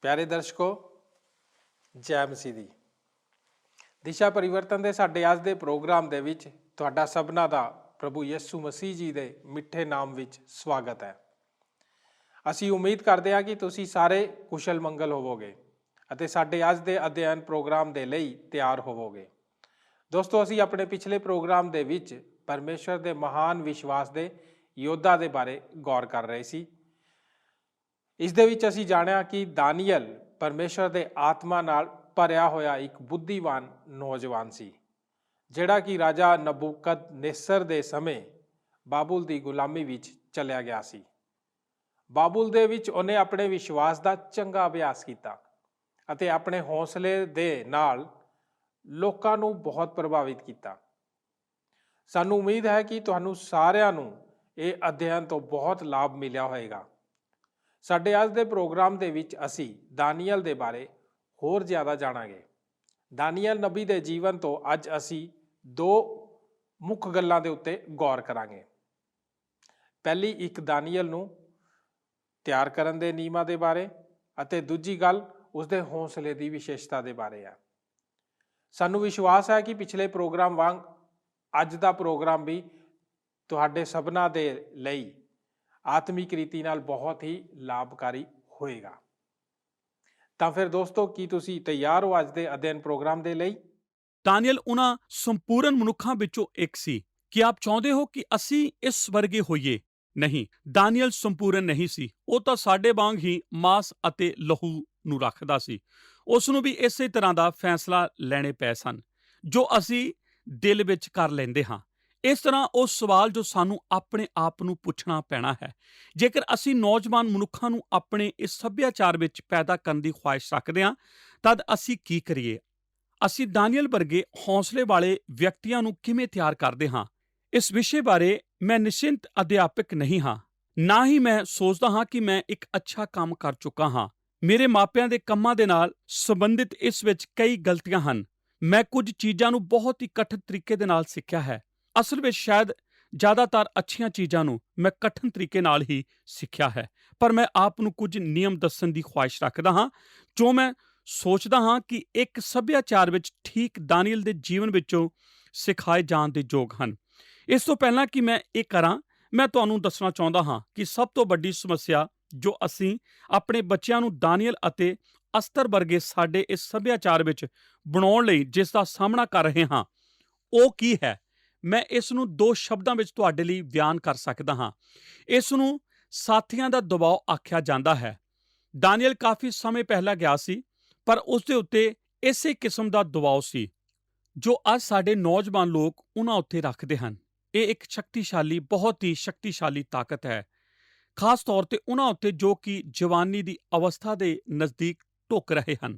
ਪਿਆਰੇ ਦਰਸ਼ਕੋ, ਜੈ ਮਸੀਹ ਦੀ। ਦਿਸ਼ਾ ਪਰਿਵਰਤਨ ਦੇ ਸਾਡੇ ਅੱਜ ਦੇ ਪ੍ਰੋਗਰਾਮ ਦੇ ਵਿੱਚ ਤੁਹਾਡਾ ਸਭਨਾਂ ਦਾ ਪ੍ਰਭੂ ਯਿਸੂ ਮਸੀਹ ਜੀ ਦੇ ਮਿੱਠੇ ਨਾਮ ਵਿੱਚ ਸਵਾਗਤ ਹੈ। ਅਸੀਂ ਉਮੀਦ ਕਰਦੇ ਹਾਂ ਕਿ ਤੁਸੀਂ ਸਾਰੇ ਕੁਸ਼ਲ ਮੰਗਲ ਹੋਵੋਗੇ ਅਤੇ ਸਾਡੇ ਅੱਜ ਦੇ ਅਧਿਐਨ ਪ੍ਰੋਗਰਾਮ ਦੇ ਲਈ ਤਿਆਰ ਹੋਵੋਗੇ। ਦੋਸਤੋ, ਅਸੀਂ ਆਪਣੇ ਪਿਛਲੇ ਪ੍ਰੋਗਰਾਮ ਦੇ ਵਿੱਚ ਪਰਮੇਸ਼ਵਰ ਦੇ ਮਹਾਨ ਵਿਸ਼ਵਾਸ ਦੇ ਯੋਧਾ ਦੇ ਬਾਰੇ ਗੌਰ ਕਰ ਰਹੇ ਸੀ। ਇਸ ਦੇ ਵਿੱਚ ਅਸੀਂ ਜਾਣਿਆ ਕਿ ਦਾਨੀਅਲ ਪਰਮੇਸ਼ਵਰ ਦੇ ਆਤਮਾ ਨਾਲ ਭਰਿਆ ਹੋਇਆ ਇੱਕ ਬੁੱਧੀਵਾਨ ਨੌਜਵਾਨ ਸੀ, ਜਿਹੜਾ ਕਿ ਰਾਜਾ ਨਬੂਕਦਨੇਸਰ ਦੇ ਸਮੇਂ ਬਾਬੁਲ ਦੀ ਗੁਲਾਮੀ ਵਿੱਚ ਚਲਿਆ ਗਿਆ ਸੀ। ਬਾਬੁਲ ਦੇ ਵਿੱਚ ਉਹਨੇ ਆਪਣੇ ਵਿਸ਼ਵਾਸ ਦਾ ਚੰਗਾ ਅਭਿਆਸ ਕੀਤਾ ਅਤੇ ਆਪਣੇ ਹੌਸਲੇ ਦੇ ਨਾਲ ਲੋਕਾਂ ਨੂੰ ਬਹੁਤ ਪ੍ਰਭਾਵਿਤ ਕੀਤਾ। ਸਾਨੂੰ ਉਮੀਦ ਹੈ ਕਿ ਤੁਹਾਨੂੰ ਸਾਰਿਆਂ ਨੂੰ ਇਹ ਅਧਿਐਨ ਤੋਂ ਬਹੁਤ ਲਾਭ ਮਿਲਿਆ ਹੋਵੇਗਾ। ਸਾਡੇ ਅੱਜ ਦੇ ਪ੍ਰੋਗਰਾਮ ਦੇ ਵਿੱਚ ਅਸੀਂ ਦਾਨੀਅਲ ਦੇ ਬਾਰੇ ਹੋਰ ਜ਼ਿਆਦਾ ਜਾਣਾਂਗੇ। ਦਾਨੀਅਲ ਨਬੀ ਦੇ ਜੀਵਨ ਤੋਂ ਅੱਜ ਅਸੀਂ ਦੋ ਮੁੱਖ ਗੱਲਾਂ ਦੇ ਉੱਤੇ ਗੌਰ ਕਰਾਂਗੇ। ਪਹਿਲੀ ਇੱਕ ਦਾਨੀਅਲ ਨੂੰ ਤਿਆਰ ਕਰਨ ਦੇ ਨਿਯਮਾਂ ਦੇ ਬਾਰੇ ਅਤੇ ਦੂਜੀ ਗੱਲ ਉਸਦੇ ਹੌਸਲੇ ਦੀ ਵਿਸ਼ੇਸ਼ਤਾ ਦੇ ਬਾਰੇ ਹੈ। ਸਾਨੂੰ ਵਿਸ਼ਵਾਸ ਹੈ ਕਿ ਪਿਛਲੇ ਪ੍ਰੋਗਰਾਮ ਵਾਂਗ ਅੱਜ ਦਾ ਪ੍ਰੋਗਰਾਮ ਵੀ ਤੁਹਾਡੇ ਸਭਨਾਂ ਦੇ ਲਈ ਆਤਮਿਕ ਰੀਤੀ ਨਾਲ ਬਹੁਤ ਹੀ ਲਾਭਕਾਰੀ ਹੋਏਗਾ। ਤਾਂ ਫਿਰ ਦੋਸਤੋ, ਕੀ ਤੁਸੀਂ ਤਿਆਰ ਹੋ ਅੱਜ ਦੇ ਅਧਿਐਨ ਪ੍ਰੋਗਰਾਮ ਦੇ ਲਈ? ਦਾਨੀਅਲ ਉਹਨਾਂ ਸੰਪੂਰਨ ਮਨੁੱਖਾਂ ਵਿੱਚੋਂ ਇੱਕ ਸੀ। ਕੀ ਆਪ ਚਾਹੁੰਦੇ ਹੋ ਕਿ ਅਸੀਂ ਇਸ ਵਰਗੇ ਹੋਈਏ? ਨਹੀਂ, ਦਾਨੀਅਲ ਸੰਪੂਰਨ ਨਹੀਂ ਸੀ। ਉਹ ਤਾਂ ਸਾਡੇ ਵਾਂਗ ਹੀ ਮਾਸ ਅਤੇ ਲਹੂ ਨੂੰ ਰੱਖਦਾ ਸੀ। ਉਸ ਨੂੰ ਵੀ ਇਸੇ ਤਰ੍ਹਾਂ ਦਾ ਫੈਸਲਾ ਲੈਣੇ ਪਏ ਸਨ ਜੋ ਅਸੀਂ ਦਿਲ ਵਿੱਚ ਕਰ ਲੈਂਦੇ ਹਾਂ। ਇਸ ਤਰ੍ਹਾਂ ਉਹ ਸਵਾਲ ਜੋ ਸਾਨੂੰ ਆਪਣੇ ਆਪ ਨੂੰ ਪੁੱਛਣਾ ਪੈਣਾ ਹੈ, ਜੇਕਰ ਅਸੀਂ ਨੌਜਵਾਨ ਮਨੁੱਖਾਂ ਨੂੰ ਆਪਣੇ ਇਸ ਸੱਭਿਆਚਾਰ ਵਿੱਚ ਪੈਦਾ ਕਰਨ ਦੀ ਖੁਆਇਸ਼ ਰੱਖਦੇ ਹਾਂ, ਤਦ ਅਸੀਂ ਕੀ ਕਰੀਏ? ਅਸੀਂ ਦਾਨੀਅਲ ਵਰਗੇ ਹੌਸਲੇ ਵਾਲੇ ਵਿਅਕਤੀਆਂ ਨੂੰ ਕਿਵੇਂ ਤਿਆਰ ਕਰਦੇ ਹਾਂ? ਇਸ ਵਿਸ਼ੇ ਬਾਰੇ ਮੈਂ ਨਿਸ਼ਚਿੰਤ ਅਧਿਆਪਕ ਨਹੀਂ ਹਾਂ, ਨਾ ਹੀ ਮੈਂ ਸੋਚਦਾ ਹਾਂ ਕਿ ਮੈਂ ਇੱਕ ਅੱਛਾ ਕੰਮ ਕਰ ਚੁੱਕਾ ਹਾਂ। ਮੇਰੇ ਮਾਪਿਆਂ ਦੇ ਕੰਮਾਂ ਦੇ ਨਾਲ ਸੰਬੰਧਿਤ ਇਸ ਵਿੱਚ ਕਈ ਗਲਤੀਆਂ ਹਨ। ਮੈਂ ਕੁਝ ਚੀਜ਼ਾਂ ਨੂੰ ਬਹੁਤ ਹੀ ਕਠਿਨ ਤਰੀਕੇ ਦੇ ਨਾਲ ਸਿੱਖਿਆ ਹੈ। ਅਸਲ ਵਿੱਚ ਸ਼ਾਇਦ ਜ਼ਿਆਦਾਤਰ ਅੱਛੀਆਂ ਚੀਜ਼ਾਂ ਨੂੰ ਮੈਂ ਕਠਿਨ ਤਰੀਕੇ ਨਾਲ ਹੀ ਸਿੱਖਿਆ ਹੈ, ਪਰ ਮੈਂ ਆਪ ਨੂੰ ਕੁਝ ਨਿਯਮ ਦੱਸਣ ਦੀ ਖੁਆਇਸ਼ ਰੱਖਦਾ ਹਾਂ ਜੋ ਮੈਂ ਸੋਚਦਾ ਹਾਂ ਕਿ ਇੱਕ ਸੱਭਿਆਚਾਰ ਵਿੱਚ ਠੀਕ ਦਾਨੀਅਲ ਦੇ ਜੀਵਨ ਵਿੱਚੋਂ ਸਿਖਾਏ ਜਾਣ ਦੇ ਯੋਗ ਹਨ। ਇਸ ਤੋਂ ਪਹਿਲਾਂ ਕਿ ਮੈਂ ਇਹ ਕਰਾਂ, ਮੈਂ ਤੁਹਾਨੂੰ ਦੱਸਣਾ ਚਾਹੁੰਦਾ ਹਾਂ ਕਿ ਸਭ ਤੋਂ ਵੱਡੀ ਸਮੱਸਿਆ ਜੋ ਅਸੀਂ ਆਪਣੇ ਬੱਚਿਆਂ ਨੂੰ ਦਾਨੀਅਲ ਅਤੇ ਅਸਤਰ ਵਰਗੇ ਸਾਡੇ ਇਸ ਸੱਭਿਆਚਾਰ ਵਿੱਚ ਬਣਾਉਣ ਲਈ ਜਿਸ ਦਾ ਸਾਹਮਣਾ ਕਰ ਰਹੇ ਹਾਂ, ਉਹ ਕੀ ਹੈ? ਮੈਂ ਇਸ ਨੂੰ ਦੋ ਸ਼ਬਦਾਂ ਵਿੱਚ ਤੁਹਾਡੇ ਲਈ ਬਿਆਨ ਕਰ ਸਕਦਾ ਹਾਂ। ਇਸ ਨੂੰ ਸਾਥੀਆਂ ਦਾ ਦਬਾਅ ਆਖਿਆ ਜਾਂਦਾ ਹੈ। ਦਾਨੀਅਲ ਕਾਫੀ ਸਮੇਂ ਪਹਿਲਾਂ ਗਿਆ ਸੀ, ਪਰ ਉਸ ਦੇ ਉੱਤੇ ਇਸੇ ਕਿਸਮ ਦਾ ਦਬਾਅ ਸੀ ਜੋ ਅੱਜ ਸਾਡੇ ਨੌਜਵਾਨ ਲੋਕ ਉਹਨਾਂ ਉੱਤੇ ਰੱਖਦੇ ਹਨ। ਇਹ ਇੱਕ ਸ਼ਕਤੀਸ਼ਾਲੀ, ਬਹੁਤ ਹੀ ਸ਼ਕਤੀਸ਼ਾਲੀ ਤਾਕਤ ਹੈ, ਖਾਸ ਤੌਰ ਤੇ ਉਹਨਾਂ ਉੱਤੇ ਜੋ ਕਿ ਜਵਾਨੀ ਦੀ ਅਵਸਥਾ ਦੇ ਨਜ਼ਦੀਕ ਢੁੱਕ ਰਹੇ ਹਨ।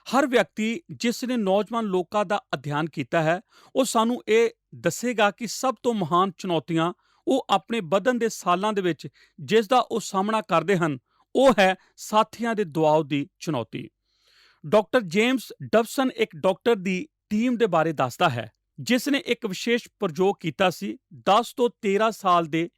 ਹਰ ਵਿਅਕਤੀ ਜਿਸ ਨੇ ਨੌਜਵਾਨ ਲੋਕਾਂ ਦਾ ਅਧਿਐਨ ਕੀਤਾ ਹੈ, ਉਹ ਸਾਨੂੰ ਇਹ ਦੱਸੇਗਾ ਕਿ ਸਭ ਤੋਂ ਮਹਾਨ ਚੁਣੌਤੀਆਂ ਉਹ ਆਪਣੇ ਵਧਣ ਦੇ ਸਾਲਾਂ ਦੇ ਵਿੱਚ ਜਿਸ ਦਾ ਉਹ ਸਾਹਮਣਾ ਕਰਦੇ ਹਨ, ਉਹ ਹੈ ਸਾਥੀਆਂ ਦੇ ਦਬਾਅ ਦੀ ਚੁਣੌਤੀ। ਡਾਕਟਰ ਜੇਮਸ ਡਬਸਨ ਇੱਕ ਡਾਕਟਰ ਦੀ ਟੀਮ ਦੇ ਬਾਰੇ ਦੱਸਦਾ ਹੈ ਜਿਸ ਨੇ ਇੱਕ ਵਿਸ਼ੇਸ਼ ਪ੍ਰਯੋਗ ਕੀਤਾ ਸੀ। 10 ਤੋਂ 13 ਸਾਲ ਦੇ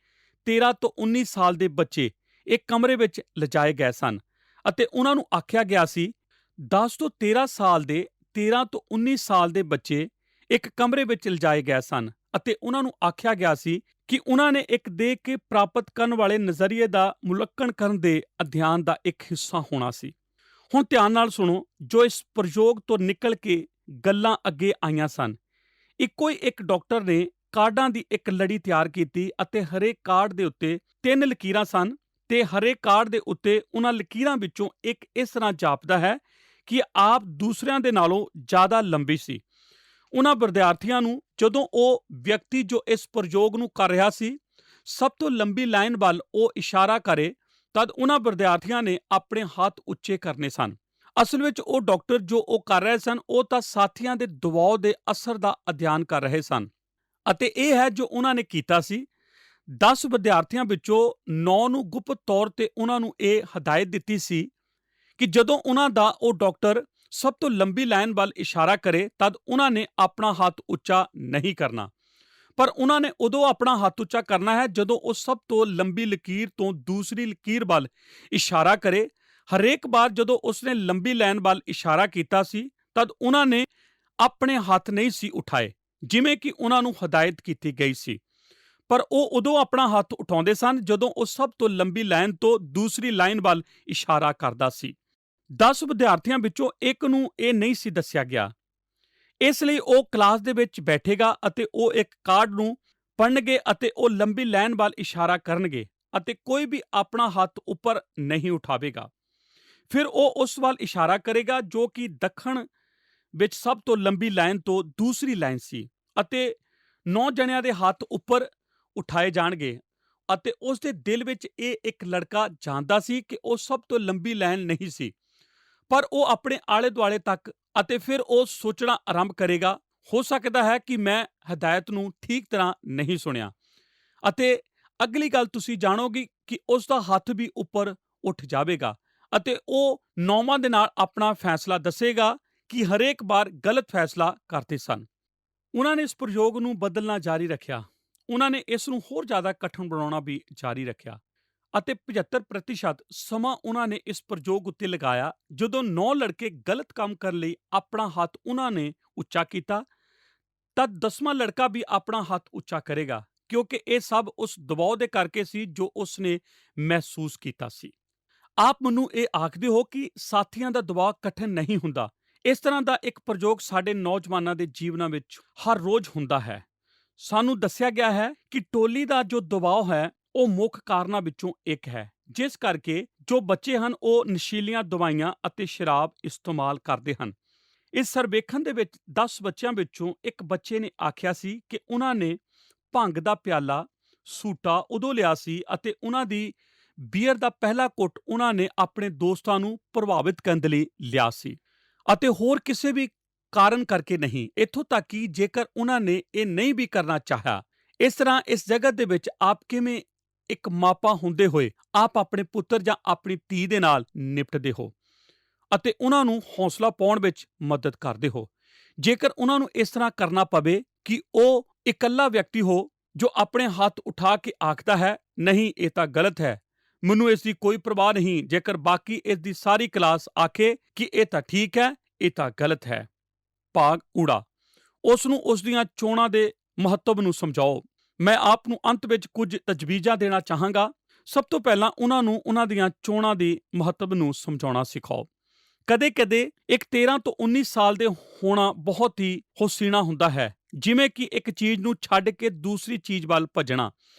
13 ਤੋਂ 19 ਸਾਲ ਦੇ ਬੱਚੇ ਇੱਕ ਕਮਰੇ ਵਿੱਚ ਲਿਜਾਏ ਗਏ ਸਨ ਅਤੇ ਉਹਨਾਂ ਨੂੰ ਆਖਿਆ ਗਿਆ ਸੀ 10 ਤੋਂ 13 ਸਾਲ ਦੇ 13 ਤੋਂ 19 ਸਾਲ ਦੇ ਬੱਚੇ ਇੱਕ ਕਮਰੇ ਵਿੱਚ ਲਿਜਾਏ ਗਏ ਸਨ ਅਤੇ ਉਹਨਾਂ ਨੂੰ ਆਖਿਆ ਗਿਆ ਸੀ ਕਿ ਉਹਨਾਂ ਨੇ ਇੱਕ ਦੇਖ ਕੇ ਪ੍ਰਾਪਤ ਕਰਨ ਵਾਲੇ ਨਜ਼ਰੀਏ ਦਾ ਮੁਲੰਕਣ ਕਰਨ ਦੇ ਅਧਿਐਨ ਦਾ ਇੱਕ ਹਿੱਸਾ ਹੋਣਾ ਸੀ। ਹੁਣ ਧਿਆਨ ਨਾਲ ਸੁਣੋ ਜੋ ਇਸ ਪ੍ਰਯੋਗ ਤੋਂ ਨਿਕਲ ਕੇ ਗੱਲਾਂ ਅੱਗੇ ਆਈਆਂ ਸਨ। ਇੱਕੋ ਹੀ ਇੱਕ ਡਾਕਟਰ ਨੇ ਕਾਰਡਾਂ ਦੀ ਇੱਕ ਲੜੀ ਤਿਆਰ ਕੀਤੀ ਅਤੇ ਹਰੇਕ ਕਾਰਡ ਦੇ ਉੱਤੇ 3 ਲਕੀਰਾਂ ਸਨ ਤੇ ਹਰੇਕ ਕਾਰਡ ਦੇ ਉੱਤੇ ਉਹਨਾਂ ਲਕੀਰਾਂ ਵਿੱਚੋਂ ਇੱਕ ਇਸ ਤਰ੍ਹਾਂ ਜਾਪਦਾ ਹੈ ਕਿ ਆਪ ਦੂਸਰਿਆਂ ਦੇ ਨਾਲੋਂ ਜ਼ਿਆਦਾ ਲੰਬੀ ਸੀ। ਉਹਨਾਂ ਵਿਦਿਆਰਥੀਆਂ ਨੂੰ ਜਦੋਂ ਉਹ ਵਿਅਕਤੀ ਜੋ ਇਸ ਪ੍ਰਯੋਗ ਨੂੰ ਕਰ ਰਿਹਾ ਸੀ ਸਭ ਤੋਂ ਲੰਬੀ ਲਾਈਨ ਵੱਲ ਉਹ ਇਸ਼ਾਰਾ ਕਰੇ, ਤਦ ਉਹਨਾਂ ਵਿਦਿਆਰਥੀਆਂ ਨੇ ਆਪਣੇ ਹੱਥ ਉੱਚੇ ਕਰਨੇ ਸਨ। ਅਸਲ ਵਿੱਚ ਉਹ ਡਾਕਟਰ ਜੋ ਉਹ ਕਰ ਰਹੇ ਸਨ, ਉਹ ਤਾਂ ਸਾਥੀਆਂ ਦੇ ਦਬਾਅ ਦੇ ਅਸਰ ਦਾ ਅਧਿਐਨ ਕਰ ਰਹੇ ਸਨ ਅਤੇ ਇਹ ਹੈ ਜੋ ਉਹਨਾਂ ਨੇ ਕੀਤਾ ਸੀ। 10 ਵਿਦਿਆਰਥੀਆਂ ਵਿੱਚੋਂ 9 ਨੂੰ ਗੁਪਤ ਤੌਰ ਤੇ ਉਹਨਾਂ ਨੂੰ ਇਹ ਹਦਾਇਤ ਦਿੱਤੀ ਸੀ ਕਿ ਜਦੋਂ ਉਹਨਾਂ ਦਾ ਉਹ ਡਾਕਟਰ ਸਭ ਤੋਂ ਲੰਬੀ ਲਾਈਨ ਵੱਲ ਇਸ਼ਾਰਾ ਕਰੇ ਤਦ ਉਹਨਾਂ ਨੇ ਆਪਣਾ ਹੱਥ ਉੱਚਾ ਨਹੀਂ ਕਰਨਾ, ਪਰ ਉਹਨਾਂ ਨੇ ਉਦੋਂ ਆਪਣਾ ਹੱਥ ਉੱਚਾ ਕਰਨਾ ਹੈ ਜਦੋਂ ਉਹ ਸਭ ਤੋਂ ਲੰਬੀ ਲਕੀਰ ਤੋਂ ਦੂਸਰੀ ਲਕੀਰ ਵੱਲ ਇਸ਼ਾਰਾ ਕਰੇ। ਹਰੇਕ ਵਾਰ ਜਦੋਂ ਉਸਨੇ ਲੰਬੀ ਲਾਈਨ ਵੱਲ ਇਸ਼ਾਰਾ ਕੀਤਾ ਸੀ ਤਦ ਉਹਨਾਂ ਨੇ ਆਪਣੇ ਹੱਥ ਨਹੀਂ ਸੀ ਉਠਾਏ, ਜਿਵੇਂ ਕਿ ਉਹਨਾਂ ਨੂੰ ਹਦਾਇਤ ਕੀਤੀ ਗਈ ਸੀ, ਪਰ ਉਹ ਉਦੋਂ ਆਪਣਾ ਹੱਥ ਉਠਾਉਂਦੇ ਸਨ ਜਦੋਂ ਉਹ ਸਭ ਤੋਂ ਲੰਬੀ ਲਾਈਨ ਤੋਂ ਦੂਸਰੀ ਲਾਈਨ ਵੱਲ ਇਸ਼ਾਰਾ ਕਰਦਾ ਸੀ। 10 ਵਿਦਿਆਰਥੀਆਂ ਵਿੱਚੋਂ ਇੱਕ ਨੂੰ ਇਹ ਨਹੀਂ ਸੀ ਦੱਸਿਆ ਗਿਆ, ਇਸ ਲਈ ਉਹ ਕਲਾਸ ਦੇ ਵਿੱਚ ਬੈਠੇਗਾ ਅਤੇ ਉਹ ਇੱਕ ਕਾਰਡ ਨੂੰ ਪੜ੍ਹਨਗੇ ਅਤੇ ਉਹ ਲੰਬੀ ਲਾਈਨ ਵੱਲ ਇਸ਼ਾਰਾ ਕਰਨਗੇ ਅਤੇ ਕੋਈ ਵੀ ਆਪਣਾ ਹੱਥ ਉੱਪਰ ਨਹੀਂ ਉਠਾਵੇਗਾ। ਫਿਰ ਉਹ ਉਸ ਵੱਲ ਇਸ਼ਾਰਾ ਕਰੇਗਾ ਜੋ ਕਿ ਦੱਖਣ ਵਿੱਚ ਸਭ ਤੋਂ ਲੰਬੀ ਲਾਈਨ ਤੋਂ ਦੂਸਰੀ ਲਾਈਨ ਸੀ ਅਤੇ 9 ਜਣਿਆਂ ਦੇ ਹੱਥ ਉੱਪਰ ਉਠਾਏ ਜਾਣਗੇ ਅਤੇ ਉਸ ਦੇ ਦਿਲ ਵਿੱਚ ਇਹ ਇੱਕ ਲੜਕਾ ਜਾਣਦਾ ਸੀ ਕਿ ਉਹ ਸਭ ਤੋਂ ਲੰਬੀ ਲਾਈਨ ਨਹੀਂ ਸੀ, ਪਰ ਉਹ ਆਪਣੇ ਆਲੇ ਦੁਆਲੇ ਤੱਕ ਅਤੇ ਫਿਰ ਉਹ ਸੋਚਣਾ ਆਰੰਭ ਕਰੇਗਾ, ਹੋ ਸਕਦਾ ਹੈ ਕਿ ਮੈਂ ਹਦਾਇਤ ਨੂੰ ਠੀਕ ਤਰ੍ਹਾਂ ਨਹੀਂ ਸੁਣਿਆ। ਅਤੇ ਅਗਲੀ ਗੱਲ ਤੁਸੀਂ ਜਾਣੋਗੇ ਕਿ ਉਸ ਦਾ ਹੱਥ ਵੀ ਉੱਪਰ ਉੱਠ ਜਾਵੇਗਾ ਅਤੇ ਉਹ 9ਵਾਂ ਦੇ ਨਾਲ ਆਪਣਾ ਫੈਸਲਾ ਦੱਸੇਗਾ ਕਿ ਹਰੇਕ ਵਾਰ ਗਲਤ ਫੈਸਲਾ ਕਰਦੇ ਸਨ। ਉਹਨਾਂ ਨੇ ਇਸ ਪ੍ਰਯੋਗ ਨੂੰ ਬਦਲਣਾ ਜਾਰੀ ਰੱਖਿਆ। ਉਹਨਾਂ ਨੇ ਇਸ ਨੂੰ ਹੋਰ ਜ਼ਿਆਦਾ ਕਠਿਨ ਬਣਾਉਣਾ ਵੀ ਜਾਰੀ ਰੱਖਿਆ ਅਤੇ 75% ਸਮਾਂ ਉਹਨਾਂ ਨੇ ਇਸ ਪ੍ਰਯੋਗ ਉੱਤੇ ਲਗਾਇਆ। ਜਦੋਂ 9 ਲੜਕੇ ਗਲਤ ਕੰਮ ਕਰਨ ਲਈ ਆਪਣਾ ਹੱਥ ਉਹਨਾਂ ਨੇ ਉੱਚਾ ਕੀਤਾ, ਤਦ 10ਵਾਂ ਲੜਕਾ ਵੀ ਆਪਣਾ ਹੱਥ ਉੱਚਾ ਕਰੇਗਾ, ਕਿਉਂਕਿ ਇਹ ਸਭ ਉਸ ਦਬਾਅ ਦੇ ਕਰਕੇ ਸੀ ਜੋ ਉਸ ਨੇ ਮਹਿਸੂਸ ਕੀਤਾ ਸੀ। ਆਪ ਮੈਨੂੰ ਇਹ ਆਖਦੇ ਹੋ ਕਿ ਸਾਥੀਆਂ ਦਾ ਦਬਾਅ ਕਠਿਨ ਨਹੀਂ ਹੁੰਦਾ। ਇਸ ਤਰ੍ਹਾਂ ਦਾ ਇੱਕ ਪ੍ਰਯੋਗ ਸਾਡੇ ਨੌਜਵਾਨਾਂ ਦੇ ਜੀਵਨਾਂ ਵਿੱਚ ਹਰ ਰੋਜ਼ ਹੁੰਦਾ ਹੈ। ਸਾਨੂੰ ਦੱਸਿਆ ਗਿਆ ਹੈ ਕਿ ਟੋਲੀ ਦਾ ਜੋ ਦਬਾਅ ਹੈ ਉਹ ਮੁੱਖ ਕਾਰਨਾਂ ਵਿੱਚੋਂ ਇੱਕ ਹੈ, ਜਿਸ ਕਰਕੇ ਜੋ ਬੱਚੇ ਹਨ ਉਹ ਨਸ਼ੀਲੀਆਂ ਦਵਾਈਆਂ ਅਤੇ ਸ਼ਰਾਬ ਇਸਤੇਮਾਲ ਕਰਦੇ ਹਨ। ਇਸ ਸਰਵੇਖਣ ਦੇ ਵਿੱਚ 10 ਬੱਚਿਆਂ ਵਿੱਚੋਂ ਇੱਕ ਬੱਚੇ ਨੇ ਆਖਿਆ ਸੀ ਕਿ ਉਹਨਾਂ ਨੇ ਭੰਗ ਦਾ ਪਿਆਲਾ ਸੂਟਾ ਉਦੋਂ ਲਿਆ ਸੀ ਅਤੇ ਉਹਨਾਂ ਦੀ ਬੀਅਰ ਦਾ ਪਹਿਲਾ ਘੁੱਟ ਉਹਨਾਂ ਨੇ ਆਪਣੇ ਦੋਸਤਾਂ ਨੂੰ ਪ੍ਰਭਾਵਿਤ ਕਰਨ ਦੇ ਲਈ ਲਿਆ ਸੀ ਅਤੇ ਹੋਰ ਕਿਸੇ ਵੀ ਕਾਰਨ ਕਰਕੇ ਨਹੀਂ। ਇੱਥੋਂ ਤੱਕ ਕਿ ਜੇਕਰ ਉਹਨਾਂ ਨੇ ਇਹ ਨਹੀਂ ਵੀ ਕਰਨਾ ਚਾਹਿਆ। ਇਸ ਤਰ੍ਹਾਂ ਇਸ ਜਗਤ ਦੇ ਵਿੱਚ ਆਪ ਕਿਵੇਂ ਇੱਕ ਮਾਪਾ ਹੁੰਦੇ ਹੋਏ ਆਪ ਆਪਣੇ ਪੁੱਤਰ ਜਾਂ ਆਪਣੀ ਧੀ ਦੇ ਨਾਲ ਨਿਪਟਦੇ ਹੋ ਅਤੇ ਉਹਨਾਂ ਨੂੰ ਹੌਸਲਾ ਪਾਉਣ ਵਿੱਚ ਮਦਦ ਕਰਦੇ ਹੋ। ਜੇਕਰ ਉਹਨਾਂ ਨੂੰ ਇਸ ਤਰ੍ਹਾਂ ਕਰਨਾ ਪਵੇ ਕਿ ਉਹ ਇਕੱਲਾ ਵਿਅਕਤੀ ਹੋ ਜੋ ਆਪਣੇ ਹੱਥ ਉਠਾ ਕੇ ਆਖਦਾ ਹੈ, ਨਹੀਂ ਇਹ ਤਾਂ ਗਲਤ ਹੈ, ਮੈਨੂੰ ਇਸ ਦੀ ਕੋਈ ਪਰਵਾਹ ਨਹੀਂ, ਜੇਕਰ ਬਾਕੀ ਇਸ ਦੀ ਸਾਰੀ ਕਲਾਸ ਆਖੇ ਕਿ ਇਹ ਤਾਂ ਠੀਕ ਹੈ, ਇਹ ਤਾਂ ਗਲਤ ਹੈ। ਭਾਗ ਊੜਾ। ਉਸ ਨੂੰ ਉਸ ਦੀਆਂ ਚੋਣਾਂ ਦੇ ਮਹੱਤਵ ਨੂੰ ਸਮਝਾਓ। ਮੈਂ ਆਪ ਨੂੰ ਅੰਤ ਵਿੱਚ ਕੁਝ ਤਜਵੀਜ਼ਾਂ ਦੇਣਾ ਚਾਹਾਂਗਾ। ਸਭ ਤੋਂ ਪਹਿਲਾਂ ਉਹਨਾਂ ਨੂੰ ਉਹਨਾਂ ਦੀਆਂ ਚੋਣਾਂ ਦੀ ਮਹੱਤਵ ਨੂੰ ਸਮਝਾਉਣਾ ਸਿਖਾਓ। ਕਦੇ-ਕਦੇ ਇੱਕ 13 ਤੋਂ 19 ਸਾਲ ਦੇ ਹੋਣਾ ਬਹੁਤ ਹੀ ਹੁਸੀਨਾ ਹੁੰਦਾ ਹੈ, ਜਿਵੇਂ ਕਿ ਇੱਕ ਚੀਜ਼ ਨੂੰ ਛੱਡ ਕੇ ਦੂਸਰੀ ਚੀਜ਼ ਵੱਲ ਭੱਜਣਾ।